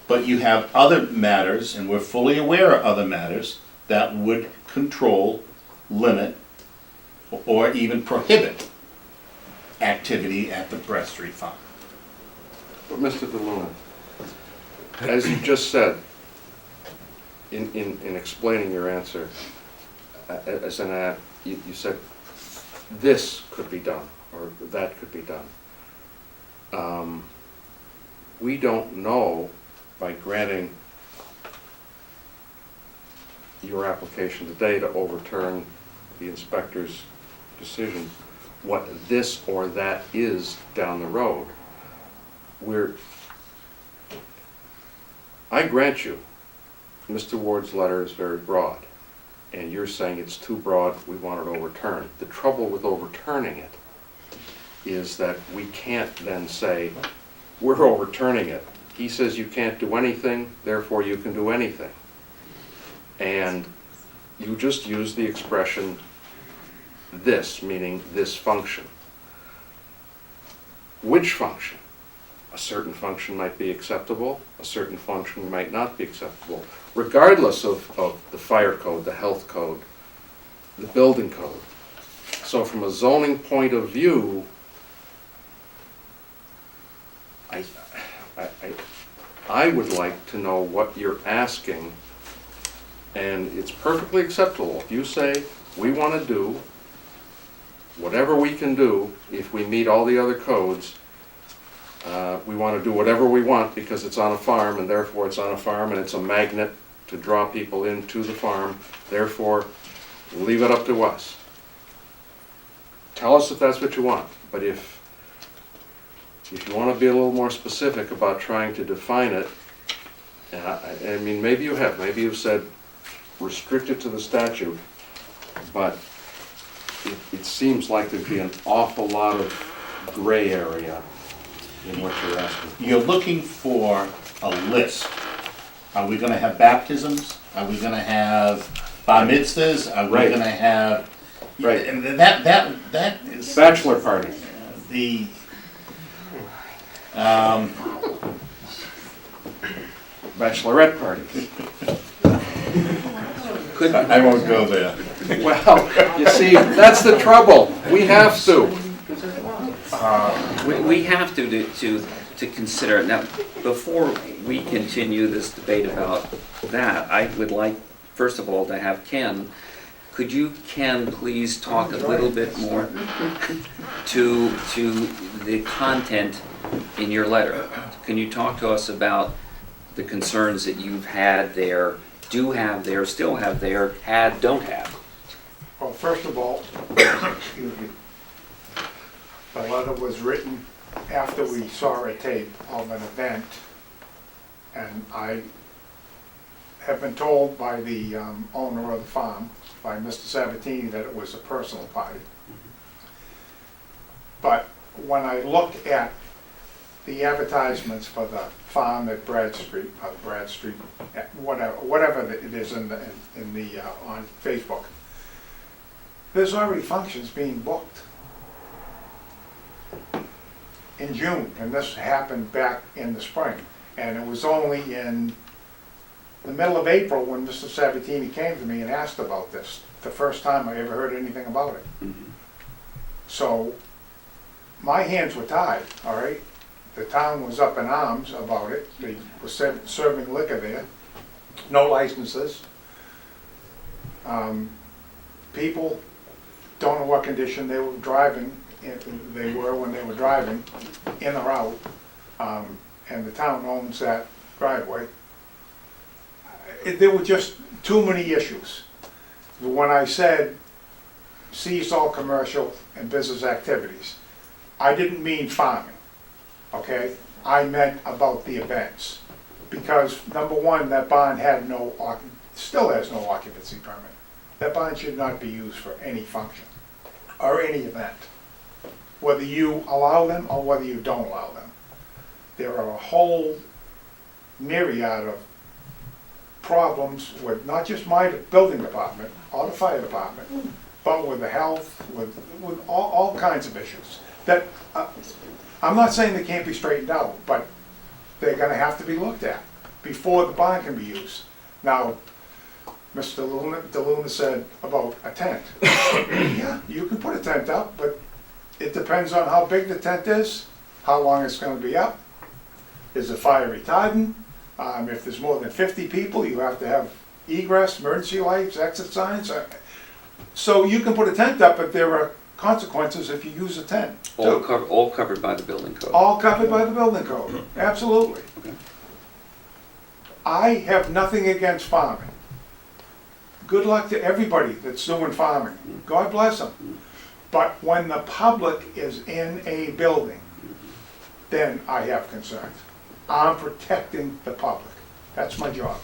but you have other matters, and we're fully aware of other matters, that would control, limit, or even prohibit activity at the Brett Street Farm. But Mr. DeLuna, as you just said, in explaining your answer, you said this could be done, or that could be done. We don't know, by granting your application today to overturn the inspector's decision, what this or that is down the road. I grant you, Mr. Ward's letter is very broad, and you're saying it's too broad, we want it overturned. The trouble with overturning it is that we can't then say, we're overturning it. He says you can't do anything, therefore you can do anything. And you just use the expression this, meaning this function. Which function? A certain function might be acceptable, a certain function might not be acceptable, regardless of the fire code, the health code, the building code. So from a zoning point of view, I would like to know what you're asking, and it's perfectly acceptable. If you say, we want to do whatever we can do, if we meet all the other codes, we want to do whatever we want because it's on a farm, and therefore it's on a farm, and it's a magnet to draw people into the farm, therefore leave it up to us. Tell us if that's what you want, but if you want to be a little more specific about trying to define it, and I mean, maybe you've said restrict it to the statute, but it seems like there'd be an awful lot of gray area in what you're asking. You're looking for a list. Are we gonna have baptisms? Are we gonna have bar mitzvahs? Are we Right. gonna have? Right. And that is. Bachelor party. The, Bachelorette party. I won't go there. Well, you see, that's the trouble. We have to. We have to consider it. Now, before we continue this debate about that, I would like, first of all, to have Ken, could you, Ken, please talk a little bit more to the content in your letter? Can you talk to us about the concerns that you've had there, do have there, still have there, had, don't have? Well, first of all, excuse me, the letter was written after we saw a tape of an event, and I have been told by the owner of the farm, by Mr. Sabatini, that it was a personal party. But when I looked at the advertisements for the farm at Brad Street, whatever it is on Facebook, there's already functions being booked in June, and this happened back in the spring. And it was only in the middle of April when Mr. Sabatini came to me and asked about this, the first time I ever heard anything about it. So my hands were tied, all right? The town was up in arms about it. They were serving liquor there, no licenses. People don't know what condition they were driving, they were when they were driving, in or out, and the town owns that driveway. There were just too many issues. When I said cease all commercial and business activities, I didn't mean farming, okay? I meant about the events. Because number one, that barn had still has no occupancy permit. That barn should not be used for any function or any event, whether you allow them or whether you don't allow them. There are a whole myriad of problems with not just my building department or the fire department, but with the health, with all kinds of issues. That I'm not saying they can't be straightened out, but they're gonna have to be looked at before the barn can be used. Now, Mr. DeLuna said about a tent. Yeah, you can put a tent up, but it depends on how big the tent is, how long it's gonna be up. Is it fire retardant? If there's more than 50 people, you have to have egress, emergency lights, exit signs. So you can put a tent up, but there are consequences if you use a tent. All too. covered by the building code. All covered by the building code, absolutely. Okay. I have nothing against farming. Good luck to everybody that's doing farming. God bless them. But when the public is in a building, then I have concerns. I'm protecting the public. That's my job.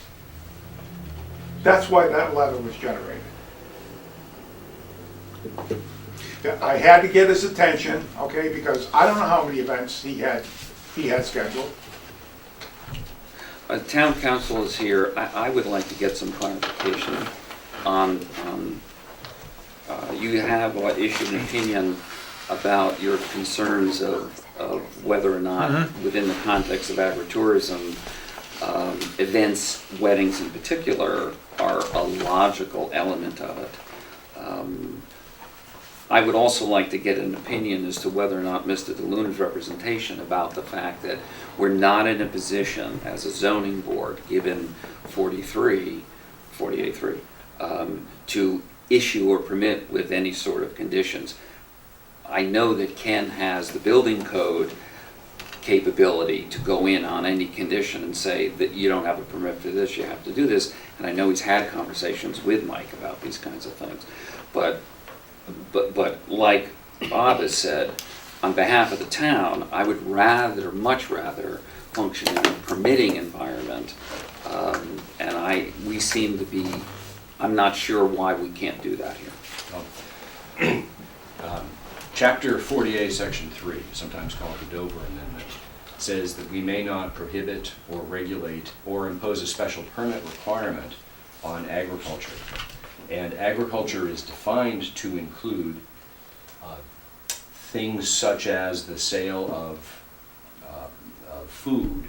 That's why that letter was generated. I had to get his attention, okay, because I don't know how many events he had scheduled. Town council is here. I would like to get some clarification on, you have issued an opinion about your concerns of whether or not, within the context of agritourism, events, weddings in particular, are a logical element of it. I would also like to get an opinion as to whether or not Mr. DeLuna's representation about the fact that we're not in a position as a zoning board, given 48.3, to issue or permit with any sort of conditions. I know that Ken has the building code capability to go in on any condition and say that you don't have a permit for this, you have to do this. And I know he's had conversations with Mike about these kinds of things. But like Bob has said, on behalf of the town, I would much rather function in a permitting environment. We seem to be, I'm not sure why we can't do that here. Chapter 48, Section 3, sometimes called the Dover Amendment, says that we may not prohibit or regulate or impose a special permit requirement on agriculture. And agriculture is defined to include things such as the sale of food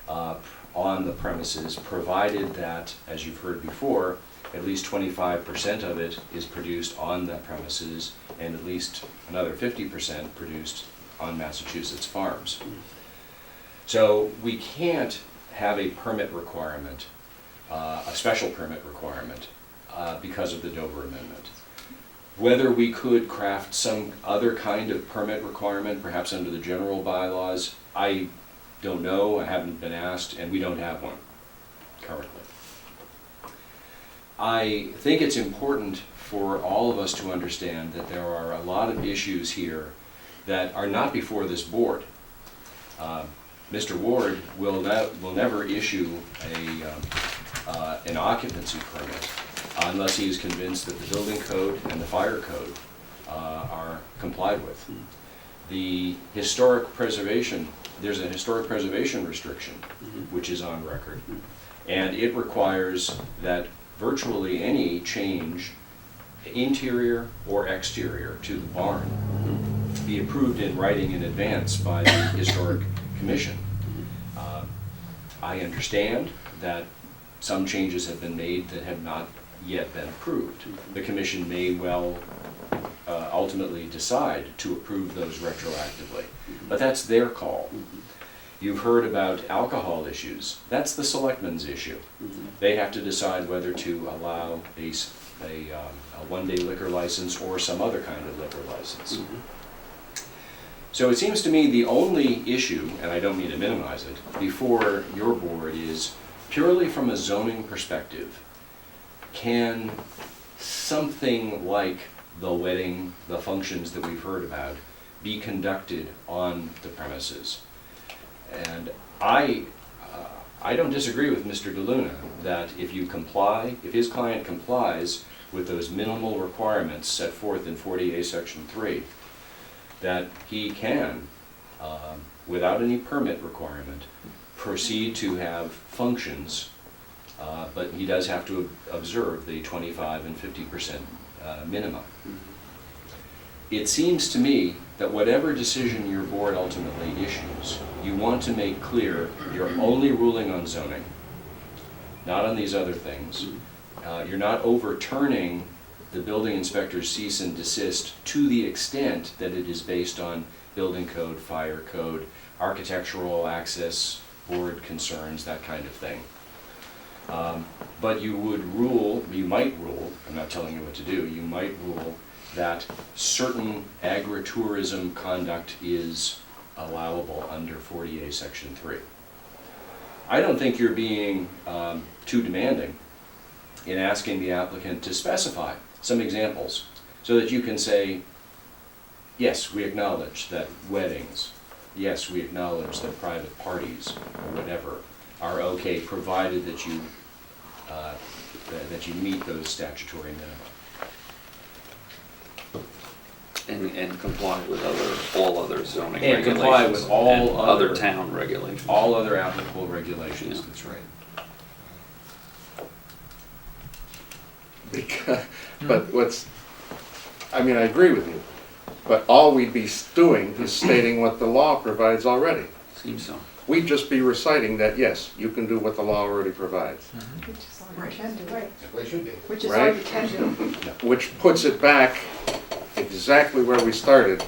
on the premises, provided that, as you've heard before, at least 25% of it is produced on the premises and at least another 50% produced on Massachusetts farms. So we can't have a permit requirement, a special permit requirement, because of the Dover Amendment. Whether we could craft some other kind of permit requirement, perhaps under the general bylaws, I don't know, I haven't been asked, and we don't have one currently. I think it's important for all of us to understand that there are a lot of issues here that are not before this board. Mr. Ward will never issue an occupancy permit unless he is convinced that the building code and the fire code are complied with. The historic preservation, there's a historic preservation restriction which is on record, and it requires that virtually any change, interior or exterior, to the barn be approved in writing in advance by the Historic Commission. I understand that some changes have been made that have not yet been approved. The Commission may well ultimately decide to approve those retroactively, but that's their call. You've heard about alcohol issues. That's the selectmen's issue. They have to decide whether to allow a one-day liquor license or some other kind of liquor license. So it seems to me the only issue, and I don't mean to minimize it, before your board is purely from a zoning perspective. Can something like the wedding, the functions that we've heard about, be conducted on the premises? And I don't disagree with Mr. DeLuna that if his client complies with those minimal requirements set forth in 48 Section 3, that he can, without any permit requirement, proceed to have functions, but he does have to observe the 25 and 50% minimum. It seems to me that whatever decision your board ultimately issues, you want to make clear you're only ruling on zoning, not on these other things. You're not overturning the building inspector's cease and desist to the extent that it is based on building code, fire code, architectural access, board concerns, that kind of thing. But you might rule, I'm not telling you what to do, you might rule that certain agritourism conduct is allowable under 48 Section 3. I don't think you're being too demanding in asking the applicant to specify some examples so that you can say, yes, we acknowledge that weddings, yes, we acknowledge that private parties or whatever are okay, provided that you meet those statutory minima. And comply with all other zoning And regulations. comply with all and other other- town regulations. All other applicable regulations, Yeah. that's right. Because, but I mean, I agree with you, but all we'd be doing is stating what the law provides already. Seems so. We'd just be reciting that, yes, you can do what the law already provides, Which is all you can do. Right. They should be. Which is Right. all you can do. which puts it back exactly where we started,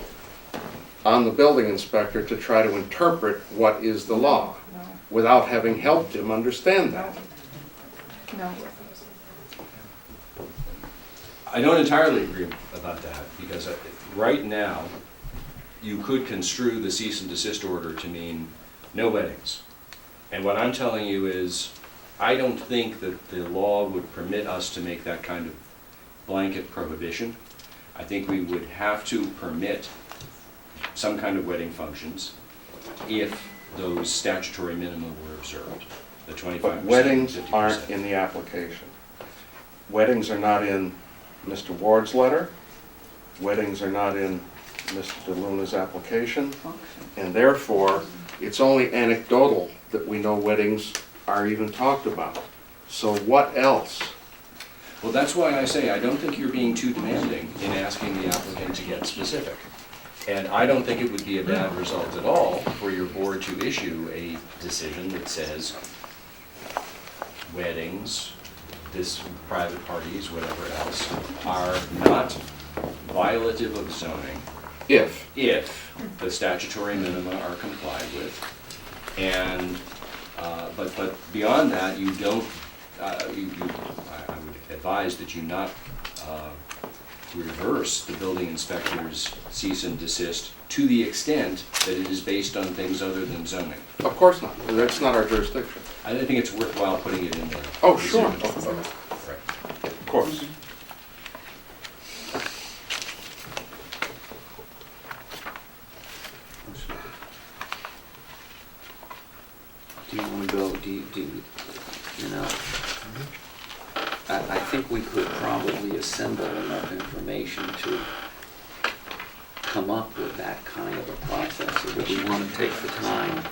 on the building inspector to try to interpret what is the law, No, without having helped him understand that. no. I don't entirely agree about that, because right now, you could construe the cease and desist order to mean no weddings. And what I'm telling you is, I don't think that the law would permit us to make that kind of blanket prohibition. I think we would have to permit some kind of wedding functions if those statutory minimum were observed, the 25%. But weddings 50%. aren't in the application. Weddings are not in Mr. Ward's letter. Weddings are not in Mr. DeLuna's application. And therefore, it's only anecdotal that we know weddings are even talked about. So what else? Well, that's why I say I don't think you're being too demanding in asking the applicant to get specific. And I don't think it would be a bad result at all for your board to issue a decision that says weddings, this private parties, whatever else, are not violative of zoning If. if the statutory minima are complied with. And, but beyond that, you don't, I would advise that you not reverse the building inspector's cease and desist to the extent that it is based on things other than zoning. Of course not. That's not our jurisdiction. I don't think it's worthwhile putting it in there. Oh, sure. Right. Of course. Do you want to go, you know, I think we could probably assemble enough information to come up with that kind of a process, or do we want to take the time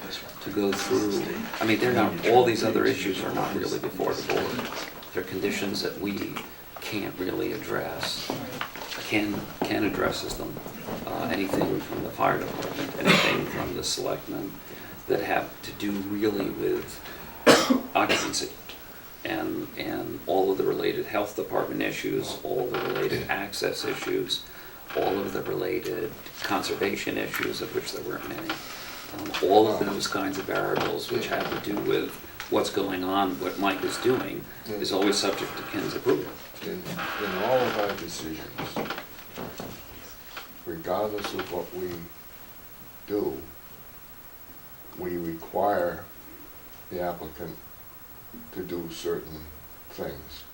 to go through? I mean, they're not, all these other issues are not really before the board. They're conditions that we can't really address. Ken addresses them. Anything from the fire department, anything from the selectmen that have to do really with occupancy and all of the related health department issues, all the related access issues, all of the related conservation issues, of which there weren't many. All of those kinds of variables which have to do with what's going on, what Mike is doing, is always subject to Ken's approval. In all of our decisions, regardless of what we do, we require the applicant to do certain things.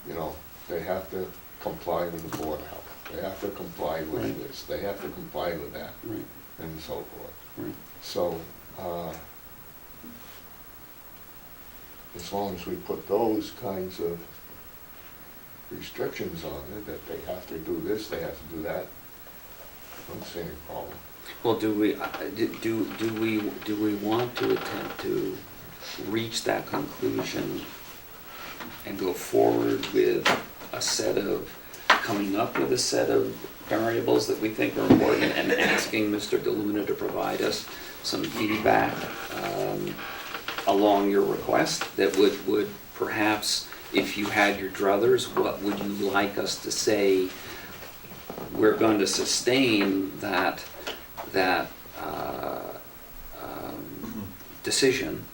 You know, they have to comply with the Board of Health, they have to comply with Right. this, they have to comply with that, Right, and so forth. right. So, as long as we put those kinds of restrictions on it, that they have to do this, they have to do that, I don't see any problem. Well, do we want to attempt to reach that conclusion and go forward with coming up with a set of variables that we think are important and asking Mr. DeLuna to provide us some feedback along your request that would perhaps, if you had your druthers, what would you like us to say? We're going to sustain that decision,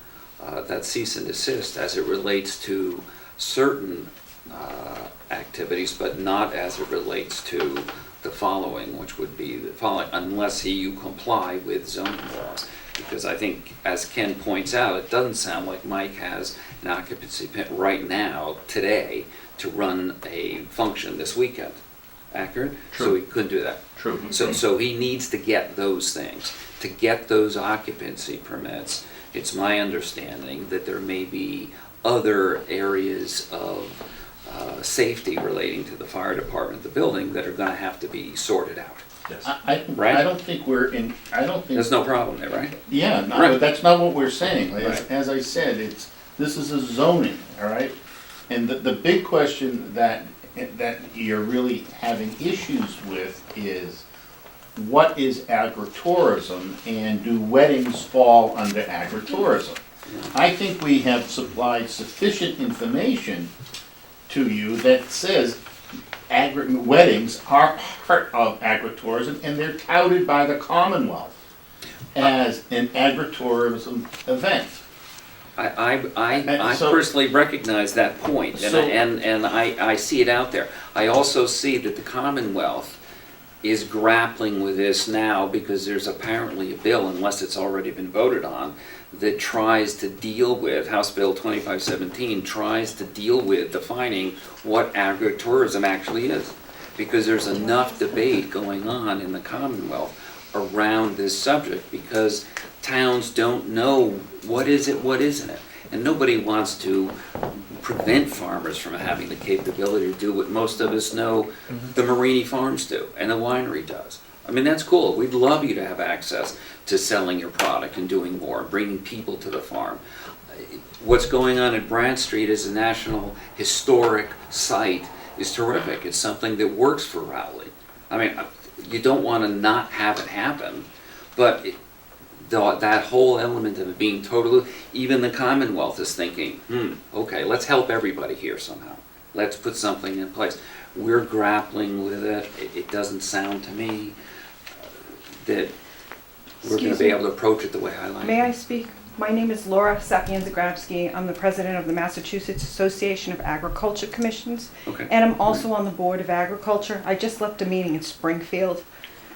that cease and desist as it relates to certain activities, but not as it relates to the following, which would be the following, unless you comply with zoning laws. Because I think, as Ken points out, it doesn't sound like Mike has an occupancy permit right now, today, to run a function this weekend. accurate? So True. he couldn't do that. True. So he needs to get those things. To get those occupancy permits, it's my understanding that there may be other areas of safety relating to the fire department, the building, that are gonna have to be sorted out. Yes. Right? I don't think we're in, I don't think. There's no problem there, right? Yeah, no, Right. that's not what we're saying. As, Right. as I said, this is a zoning, all right? And the big question that you're really having issues with is, what is agritourism, and do weddings fall under agritourism? I think we have supplied sufficient information to you that says weddings are part of agritourism, and they're touted by the Commonwealth as an agritourism event. I so- personally recognize that point, So- and I see it out there. I also see that the Commonwealth is grappling with this now because there's apparently a bill, unless it's already been voted on, that tries to deal with, House Bill 2517, tries to deal with defining what agritourism actually is. Because there's enough debate going on in the Commonwealth around this subject, because towns don't know what is it, what isn't it. And nobody wants to prevent farmers from having the capability to do what most of us know the Marini Farms do and the winery does. I mean, that's cool. We'd love you to have access to selling your product and doing more, bringing people to the farm. What's going on at Brant Street as a national historic site is terrific. It's something that works for Rowley. I mean, you don't want to not have it happen, but that whole element of it being totally, even the Commonwealth is thinking, okay, let's help everybody here somehow. Let's put something in place. We're grappling with it. It doesn't sound to me that we're going to Excuse be me. able to approach it the way I like. May I speak? My name is Laura Sapienza-Grabsky. I'm the president of the Massachusetts Association of Agriculture Commissions, Okay. and I'm also on the Board of Agriculture. I just left a meeting in Springfield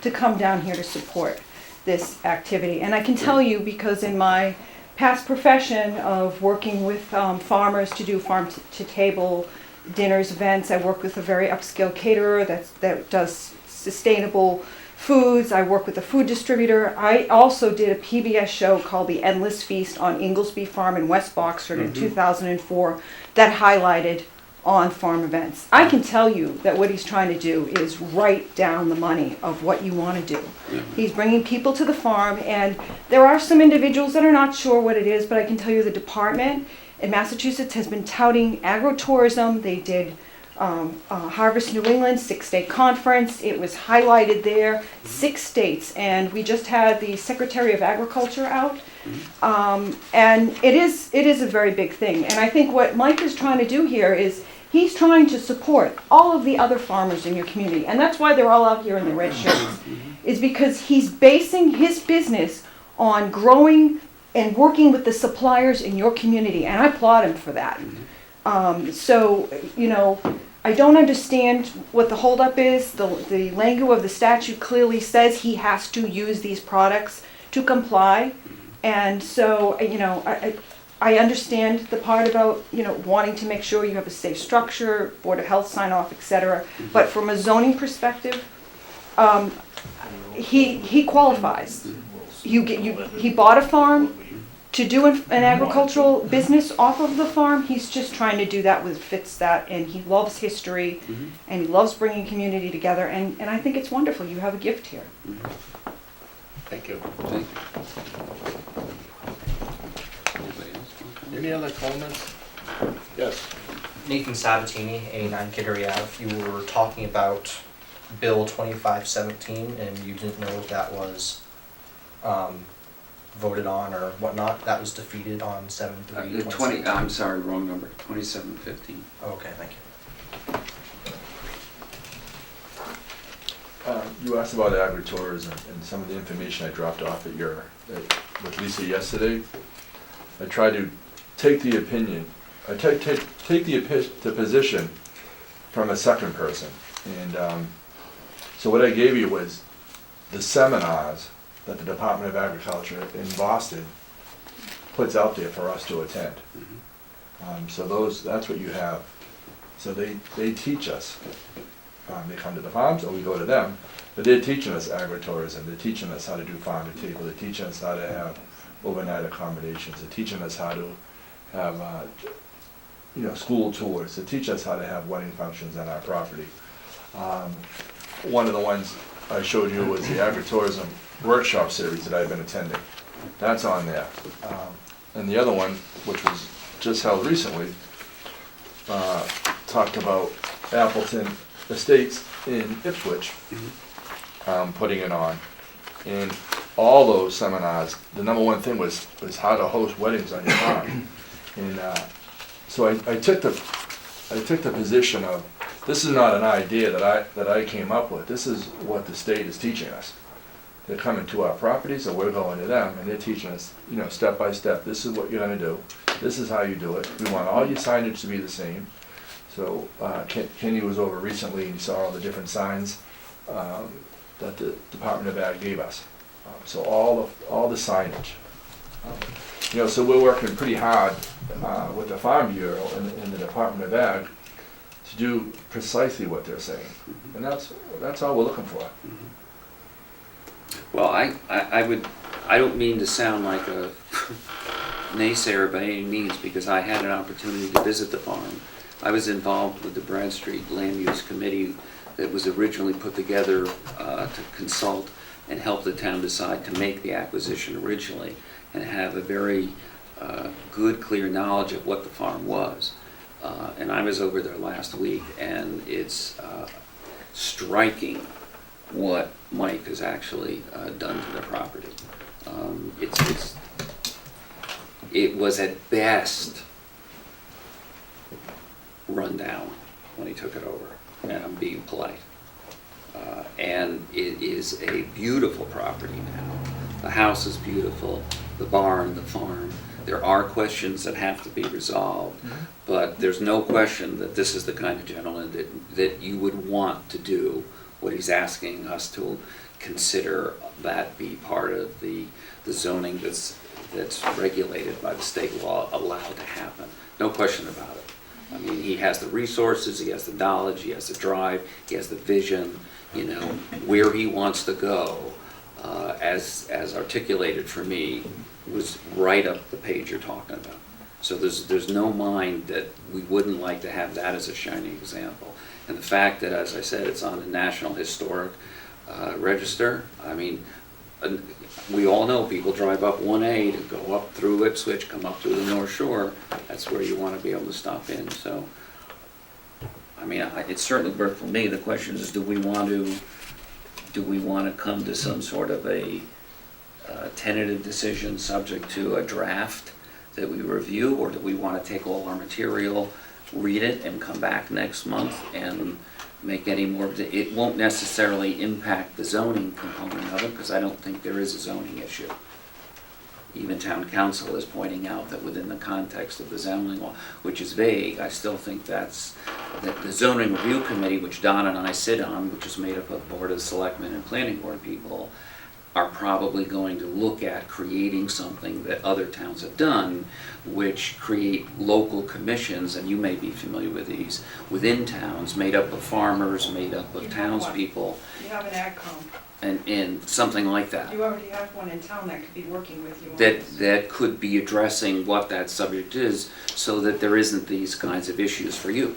to come down here to support this activity. And I can tell you, because in my past profession of working with farmers to do farm-to-table dinners, events, I work with a very upscale caterer that does sustainable foods. I work with a food distributor. I also did a PBS show called The Endless Feast on Inglesby Farm in West Boxford in 2004 that highlighted on-farm events. I can tell you that what he's trying to do is right down the money of what you want to do. He's bringing people to the farm, and there are some individuals that are not sure what it is, but I can tell you the department in Massachusetts has been touting agritourism. They did Harvest New England 6-day conference. It was highlighted there, 6 states, and we just had the Secretary of Agriculture out. And it is a very big thing. And I think what Mike is trying to do here is he's trying to support all of the other farmers in your community. And that's why they're all out here in the red shirts, is because he's basing his business on growing and working with the suppliers in your community. And I applaud him for that. So, you know, I don't understand what the holdup is. The language of the statute clearly says he has to use these products to comply. And so, you know, I understand the part about, you know, wanting to make sure you have a safe structure, Board of Health sign off, etc. But from a zoning perspective, he qualifies. He bought a farm to do an agricultural business off of the farm. He's just trying to do that with fits that, and he loves history, and he loves bringing community together, and I think it's wonderful. You have a gift here. Thank you. Thank you. Anybody else want to comment? Any other comments? Yes. Nathan Sabatini, 89 Kittery Ave. You were talking about Bill 2517, and you didn't know if that was voted on or whatnot. That was defeated on 7/3/2016. I'm sorry, wrong number, 2715. Okay, thank you. You asked about agritourism and some of the information I dropped off at with Lisa yesterday. I tried to take the opinion, take the position from a second person. And so what I gave you was the seminars that the Department of Agriculture in Boston puts out there for us to attend. So that's what you have. So they teach us they come to the farms or we go to them, but they're teaching us agritourism, they're teaching us how to do farm to table, they're teaching us how to have overnight accommodations, they're teaching us how to have, school tours, to teach us how to have wedding functions on our property. One of the ones I showed you was the agritourism workshop series that I've been attending. That's on there. And the other one, which was just held recently, talked about Appleton Estates in Ipswich, putting it on. And all those seminars, the number one thing was how to host weddings on your farm. And so I took the position of, this is not an idea that I came up with. This is what the state is teaching us. They're coming to our properties, or we're going to them, and they're teaching us, step by step. This is what you're going to do. This is how you do it. We want all your signage to be the same. So Kenny was over recently and he saw all the different signs that the Department of Ag gave us. So all the signage. So we're working pretty hard with the Farm Bureau and the Department of Ag to do precisely what they're saying. And that's all we're looking for. Well, I don't mean to sound like a naysayer by any means, because I had an opportunity to visit the farm. I was involved with the Brad Street Land Use Committee that was originally put together to consult and help the town decide to make the acquisition originally, and have a very good, clear knowledge of what the farm was. And I was over there last week, and it's striking what Mike has actually done to the property. It was at best run down when he took it over, and I'm being polite. And it is a beautiful property now. The house is beautiful, the barn, the farm. There are questions that have to be resolved, but there's no question that this is the kind of gentleman that you would want to do what he's asking us to consider that be part of the zoning that's regulated by the state law allowed to happen. No question about it. I mean, he has the resources, he has the knowledge, he has the drive, he has the vision, where he wants to go, as articulated for me, was right up the page you're talking about. So there's no mind that we wouldn't like to have that as a shining example. And the fact that, as I said, it's on the National Historic Register, I mean, we all know people drive up 1A to go up through Ipswich, come up through the North Shore. That's where you want to be able to stop in. So, I mean, it's certainly worth for me. The question is, do we want to come to some sort of a tentative decision subject to a draft that we review, or do we want to take all our material, read it, and come back next month and make any more? It won't necessarily impact the zoning component of it, because I don't think there is a zoning issue. Even town council is pointing out that within the context of the zoning law, which is vague, I still think that the zoning review committee, which Don and I sit on, which is made up of Board of Selectmen and Planning Board people, are probably going to look at creating something that other towns have done, which create local commissions, and you may be familiar with these, within towns, made up of farmers, made up of townspeople, You have an AgCom. and something like that. You already have one in town that could be working with you on this. That could be addressing what that subject is, so that there isn't these kinds of issues for you.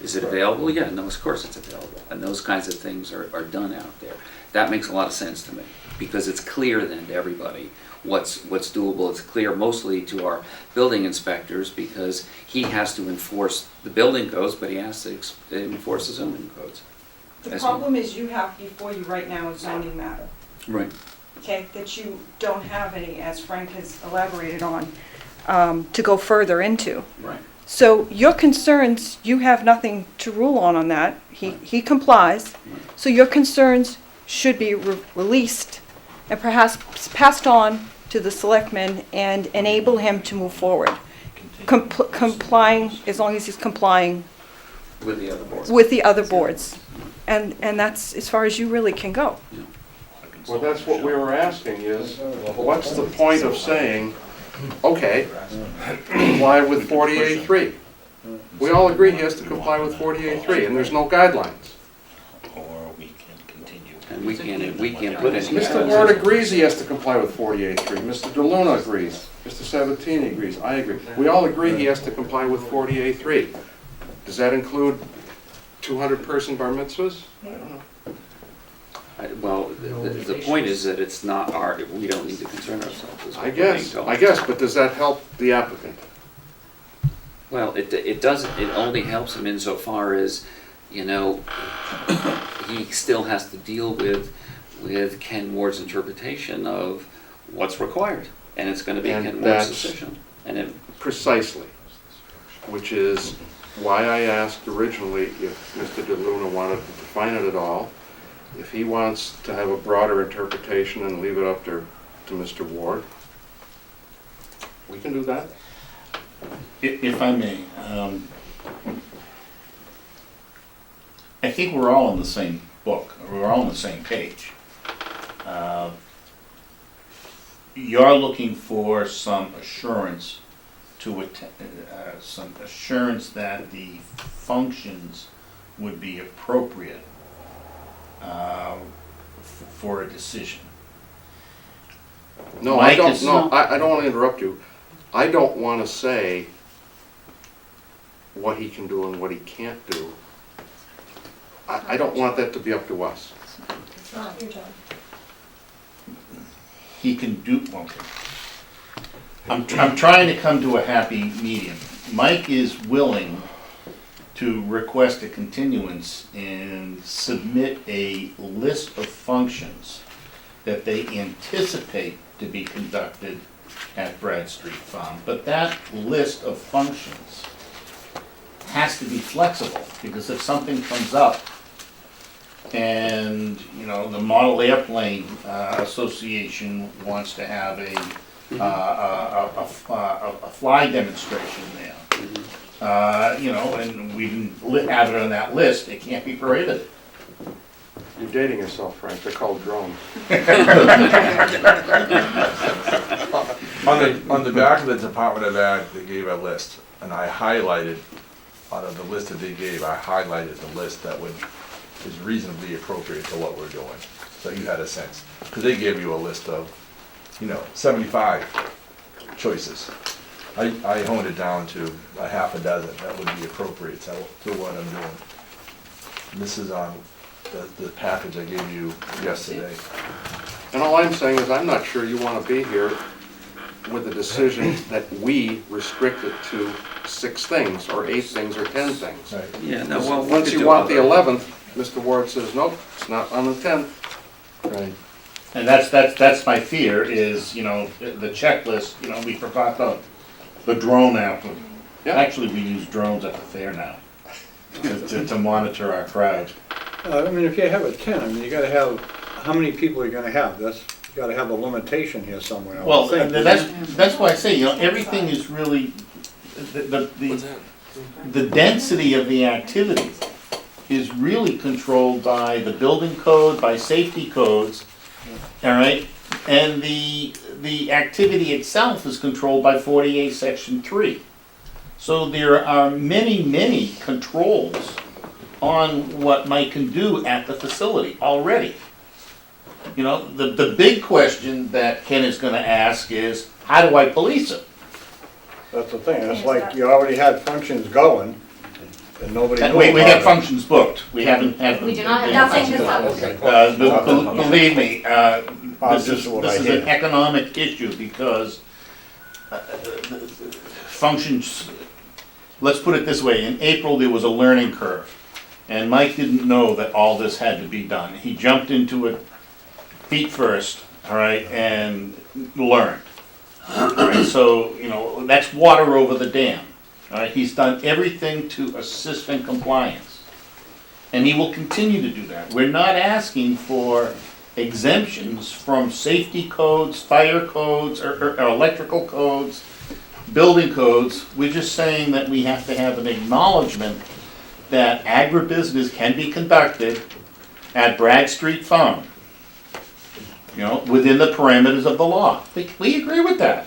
Is it available? Yeah, no, of course it's available. And those kinds of things are done out there. That makes a lot of sense to me, because it's clear then to everybody what's doable. It's clear mostly to our building inspectors, because he has to enforce the building codes, but he has to enforce the zoning codes. The problem is you have before you right now a zoning matter, Right. okay, that you don't have any, as Frank has elaborated on, to go further into. Right. So your concerns, you have nothing to rule on that. He complies. So your concerns should be released and perhaps passed on to the selectmen and enable him to move forward. Complying, as long as he's complying With the other boards. with the other boards. And that's as far as you really can go. Well, that's what we were asking is, what's the point of saying, okay, comply with 48.3? We all agree he has to comply with 48.3, and there's no guidelines. We can't put any. Mr. Ward agrees he has to comply with 48.3. Mr. DeLuna agrees. Mr. Sabatini agrees. I agree. We all agree he has to comply with 48.3. Does that include 200-person bar mitzvahs? I don't know. Well, the point is that it's not we don't need to concern ourselves. is what I we're being guess, told. but does that help the applicant? Well, it doesn't, it only helps him insofar as, you know, he still has to deal with Ken Ward's interpretation of what's required. And it's gonna be And Ken Ward's that's- decision. And it, Precisely, which is why I asked originally if Mr. DeLuna wanted to define it at all. If he wants to have a broader interpretation and leave it up to Mr. Ward, we can do that. If I may, I think we're all in the same book, or we're all on the same page. You're looking for some assurance some assurance that the functions would be appropriate for a decision. No, Mike is- I don't want to interrupt you. I don't want to say what he can do and what he can't do. I don't want that to be up to us. It's not your job. He can do, okay. I'm trying to come to a happy medium. Mike is willing to request a continuance and submit a list of functions that they anticipate to be conducted at Bradstreet Farm. But that list of functions has to be flexible, because if something comes up and, you know, the Model Airplane Association wants to have a fly demonstration there, you know, and we didn't have it on that list, it can't be prohibited. You're dating yourself, Frank. They're called drones. On the back of the Department of Ag, they gave a list, and I highlighted, out of the list that they gave, I highlighted the list that is reasonably appropriate to what we're doing. So you had a sense, because they gave you a list of, 75 choices. I honed it down to a half a dozen that would be appropriate to what I'm doing. And this is on the package I gave you yesterday. And all I'm saying is, I'm not sure you want to be here with a decision that we restrict it to 6 things, or 8 things, or 10 things. Right. yeah, no, well, we Once could you do want the other- 11th, Mr. Ward says, nope, it's not on the 10th. Right. And that's my fear is, the checklist, we forgot the drone app. Yeah. Actually, we use drones at the fair now to monitor our crowd. I mean, if you have a 10, I mean, you gotta have, how many people are you gonna have? You gotta have a limitation here somewhere, I would Well, think. that's why I say, everything is really, the density of the activity is really controlled by the building code, by safety codes, all right? And the activity itself is controlled by 48 Section 3. So there are many, many controls on what Mike can do at the facility already. The big question that Ken is gonna ask is, how do I police it? That's the thing, it's like you already had functions going, and nobody knew about it. We have functions booked, we haven't had them. We do not have Nothing functions. is up. Believe me, this just is what I an hear. economic issue, because functions, let's put it this way, in April, there was a learning curve. And Mike didn't know that all this had to be done. He jumped into it feet first, all right, and learned. All right, so, that's water over the dam. All right, he's done everything to assist in compliance. And he will continue to do that. We're not asking for exemptions from safety codes, fire codes, or electrical codes, building codes. We're just saying that we have to have an acknowledgement that agribusiness can be conducted at Bradstreet Farm, within the parameters of the law. We agree with that.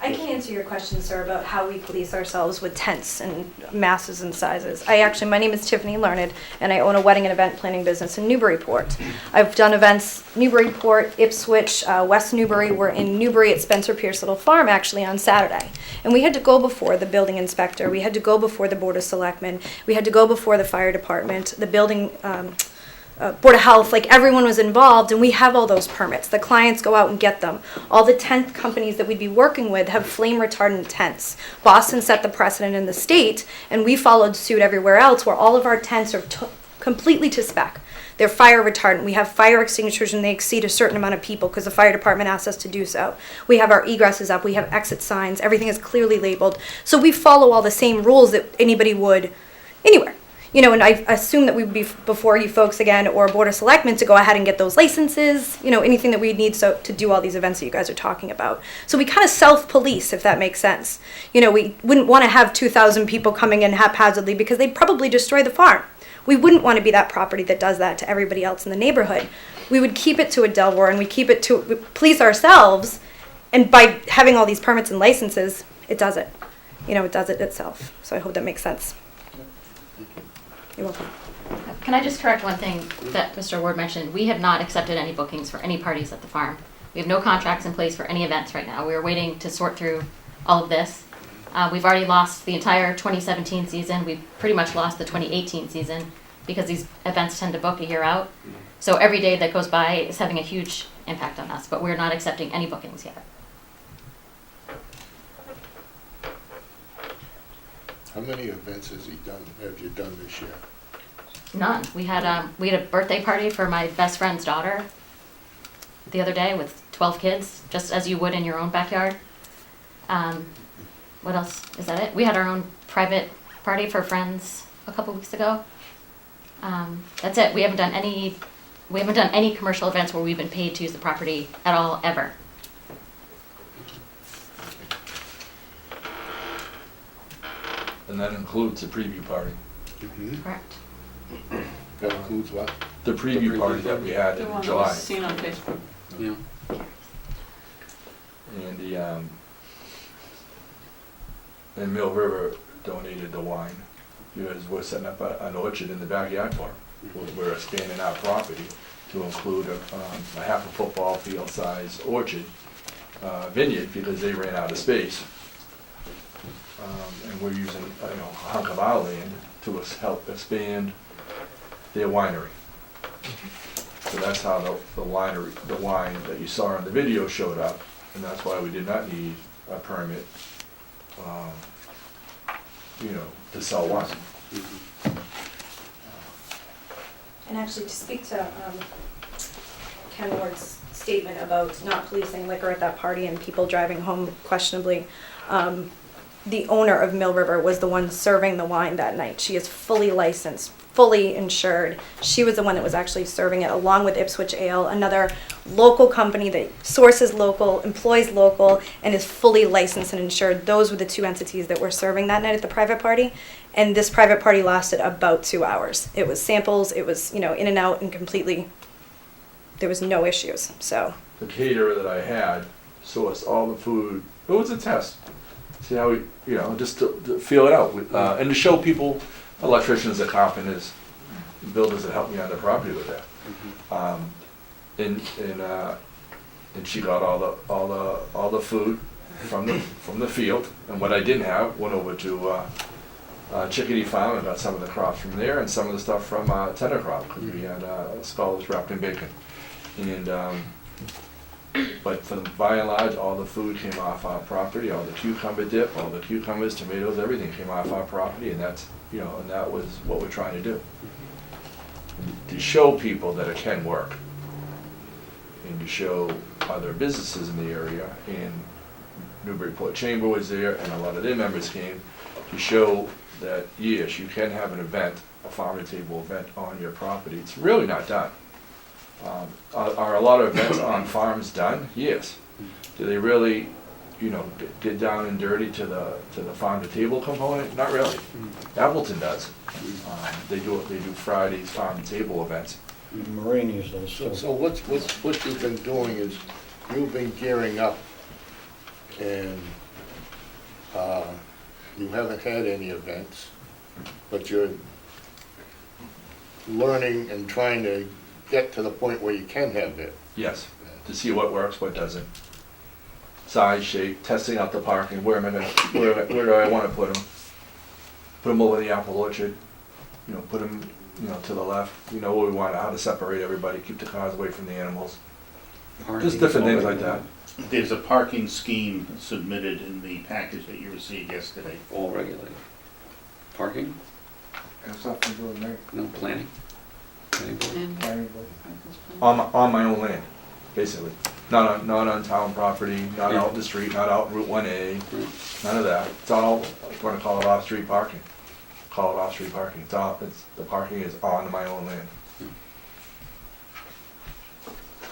I can answer your question, sir, about how we police ourselves with tents and masses and sizes. My name is Tiffany Learned, and I own a wedding and event planning business in Newburyport. I've done events Newburyport, Ipswich, West Newbury. We're in Newbury at Spencer Pierce Little Farm actually on Saturday. And we had to go before the building inspector, we had to go before the Board of Selectmen, we had to go before the fire department, the building, Board of Health, like everyone was involved, and we have all those permits. The clients go out and get them. All the tent companies that we'd be working with have flame retardant tents. Boston set the precedent in the state, and we followed suit everywhere else where all of our tents are completely to spec. They're fire retardant. We have fire extinguishers and they exceed a certain amount of people because the fire department asks us to do so. We have our egresses up, we have exit signs, everything is clearly labeled. So we follow all the same rules that anybody would anywhere. You know, and I assume that we would be before you folks again, or Board of Selectmen, to go ahead and get those licenses, you know, anything that we'd need to do all these events that you guys are talking about. So we kind of self-police, if that makes sense. You know, we wouldn't want to have 2,000 people coming in haphazardly because they'd probably destroy the farm. We wouldn't want to be that property that does that to everybody else in the neighborhood. We would keep it to a Delaware, and we police ourselves, and by having all these permits and licenses, it does it. You know, it does it itself. So I hope that makes sense. You're welcome. Can I just correct one thing that Mr. Ward mentioned? We have not accepted any bookings for any parties at the farm. We have no contracts in place for any events right now. We're waiting to sort through all of this. We've already lost the entire 2017 season. We've pretty much lost the 2018 season because these events tend to book a year out. So every day that goes by is having a huge impact on us, but we're not accepting any bookings yet. How many events have you done this year? None. We had a birthday party for my best friend's daughter the other day with 12 kids, just as you would in your own backyard. What else? Is that it? We had our own private party for friends a couple weeks ago. That's it. We haven't done any commercial events where we've been paid to use the property at all, ever. And that includes the preview party. Correct. That includes what? The preview party that we had The in one that July. was seen on Facebook. Yeah. And and Mill River donated the wine. Because we're setting up an orchard in the backyard for them. We're expanding our property to include a half a football field size orchard, vineyard, because they ran out of space. And we're using, a hunk of our land to help expand their winery. So that's how the wine that you saw in the video showed up, and that's why we did not need a permit, to sell wine. And actually, to speak to Ken Ward's statement about not policing liquor at that party and people driving home questionably, the owner of Mill River was the one serving the wine that night. She is fully licensed, fully insured. She was the one that was actually serving it, along with Ipswich Ale, another local company that sources local, employs local, and is fully licensed and insured. Those were the two entities that were serving that night at the private party. And this private party lasted about 2 hours. It was samples, it was, in and out, and completely, there was no issues, so. The caterer that I had sourced all the food. It was a test. See how we, just to feel it out. And to show people, electricians and carpenters, builders that helped me on the property with that. And she got all the food from the field, and what I didn't have went over to Chickadee Farm and got some of the crops from there, and some of the stuff from Tender Crop, because we had skulls wrapped in bacon. And but by and large, all the food came off our property, all the cucumber dip, all the cucumbers, tomatoes, everything came off our property, and that's, and that was what we're trying to do. To show people that it can work, and to show other businesses in the area, and Newburyport Chamber was there, and a lot of their members came, to show that, yes, you can have an event, a farm-to-table event on your property. It's really not done. Are a lot of events on farms done? Yes. Do they really, get down and dirty to the farm-to-table component? Not really. Appleton does. They do Fridays farm-to-table events. Marine uses those. So what you've been doing is you've been gearing up and You haven't had any events, but you're learning and trying to get to the point where you can have it. Yes, to see what works, what doesn't. Size, shape, testing out the parking, where do I wanna put them? Put them over the apple orchard, put them, to the left, what we want, how to separate everybody, keep the cars away from the animals. Just different things like that. There's a parking scheme submitted in the package that you received yesterday. All regulated. Parking? Has nothing to do with me. No planning? Planning board? And- Planning board. On my own land, basically. Not on town property, not out in the street, not out Route 1A, none of that. It's all, we're gonna call it off-street parking. Call it off-street parking. The parking is on my own land.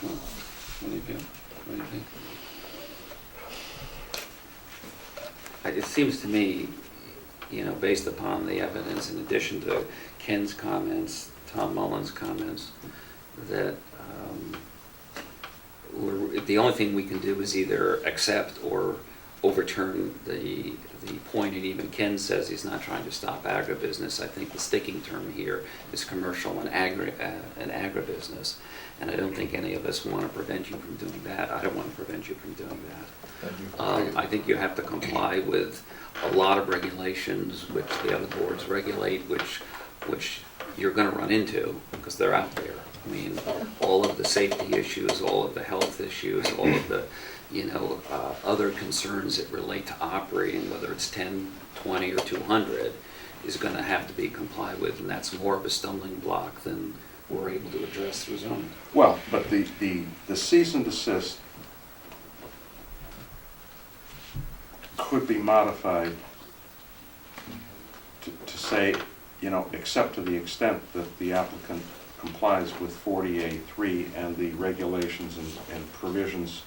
What do you feel? What do you think? It seems to me, based upon the evidence, in addition to Ken's comments, Tom Mullen's comments, that the only thing we can do is either accept or overturn the point, and even Ken says he's not trying to stop agribusiness. I think the sticking term here is commercial and agribusiness, and I don't think any of us want to prevent you from doing that. I don't want to prevent you from doing that. I think you have to comply with a lot of regulations, which the other boards regulate, which you're going to run into because they're out there. I mean, all of the safety issues, all of the health issues, all of the, other concerns that relate to operating, whether it's 10, 20, or 200, is going to have to be complied with, and that's more of a stumbling block than we're able to address through zoning. Well, but the cease and desist could be modified to say, except to the extent that the applicant complies with 40A3 and the regulations and provisions,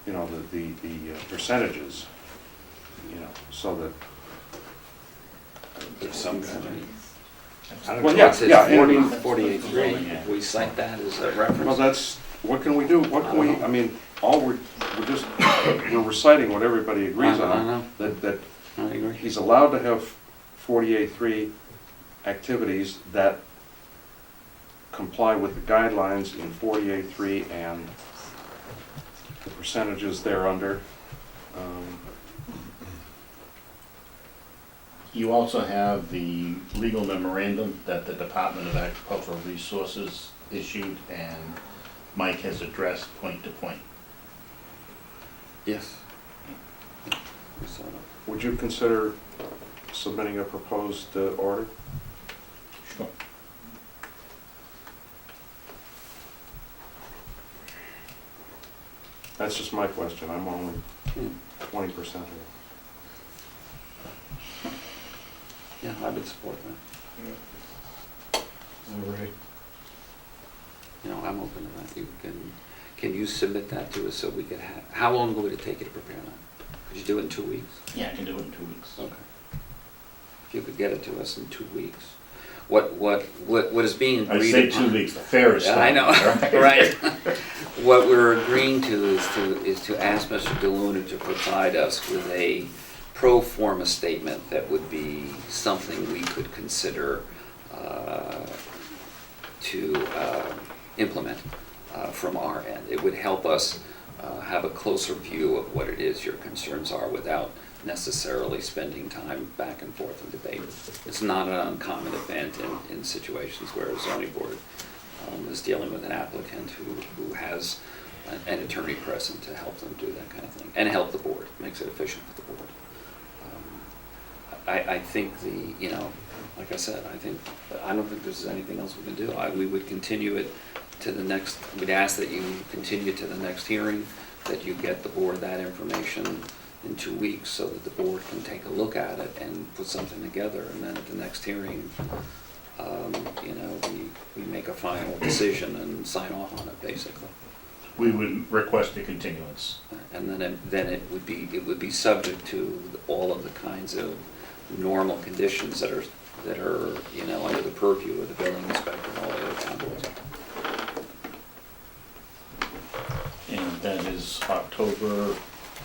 the percentages, so that. There's some kind of. Well, yeah, yeah, I mean, 48.3, we cite that as a reference. Well, that's, what can we do? What can we, I mean, we're reciting what everybody agrees I on. know. That I agree. he's allowed to have 48.3 activities that comply with the guidelines in 48.3 and the percentages thereunder. You also have the legal memorandum that the Department of Agricultural Resources issued, and Mike has addressed point to point. Yes. So, Would you consider submitting a proposed order? Sure. That's just my question. I'm only 20% here. yeah, I would support that. All right. I'm open to that. Can you submit that to us so we could have, how long would it take you to prepare that? Could you do it in 2 weeks? Yeah, I can do it in 2 weeks. Okay. If you could get it to us in 2 weeks. What is being I agreed say upon? 2 weeks, the fair is Yeah, starting. I know, right. What we're agreeing to is to ask Mr. DeLuna to provide us with a pro forma statement that would be something we could consider to implement from our end. It would help us have a closer view of what it is your concerns are without necessarily spending time back and forth in debate. It's not an uncommon event in situations where a zoning board is dealing with an applicant who has an attorney present to help them do that kind of thing, and help the board, makes it efficient for the board. I think like I said, I don't think there's anything else we can do. We would continue it to the next, we'd ask that you continue to the next hearing, that you get the board that information in 2 weeks so that the board can take a look at it and put something together, and then at the next hearing, we make a final decision and sign off on it, basically. We would request a continuance. And then it would be subject to all of the kinds of normal conditions that are under the purview of the building inspector and all the other town boards. And that is October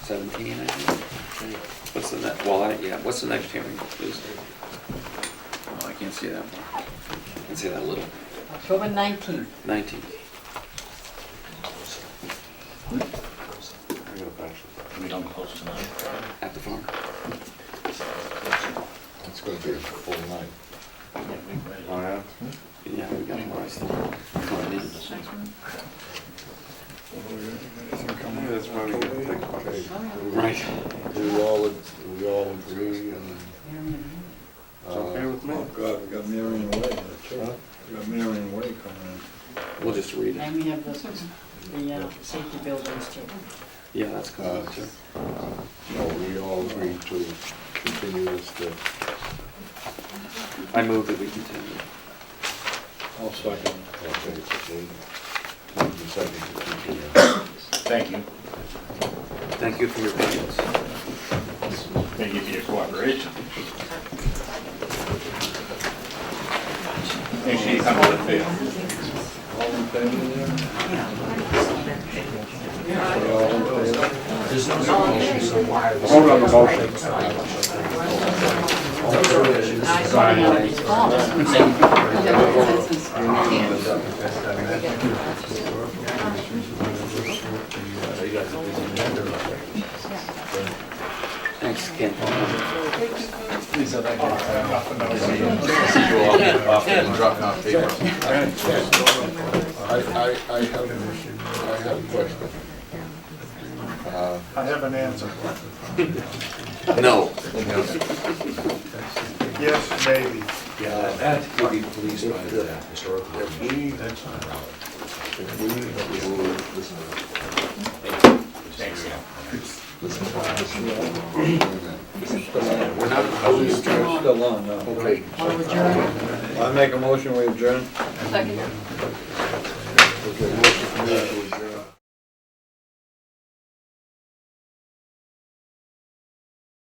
17, I think. What's the next, well, what's the next hearing, please? Oh, I can't see that one. I can see that little. October 19th. 19. We don't close tonight. At the farm. It's gonna be a full night. Oh, yeah? Yeah, we got more stuff coming in. That's why we get big bucks. Right. Do we all agree and, It's okay with me. Oh, God, we got Marion Way there too. We got Marion Way coming We'll just read it. And we have the safety buildings too. Yeah, that's good too. no, we all agree to continue this to, I move that we continue. in. I'll second. okay, so moved and seconded to continue. Thank you. Thank you for your patience. Thank you for your cooperation. Make sure you come out of there. All in favor there? There's no motion, so why? Vote on the motion. Thanks, Ken. Please, I'd like to see you all get off and drop off paper. I have a question. I have an answer. No. Yes, maybe. Yeah, that would be policed by the historical. If we approve, we're not opposed to, Still on, no. okay, I make a motion, we adjourn. Second. okay, motion to adjourn.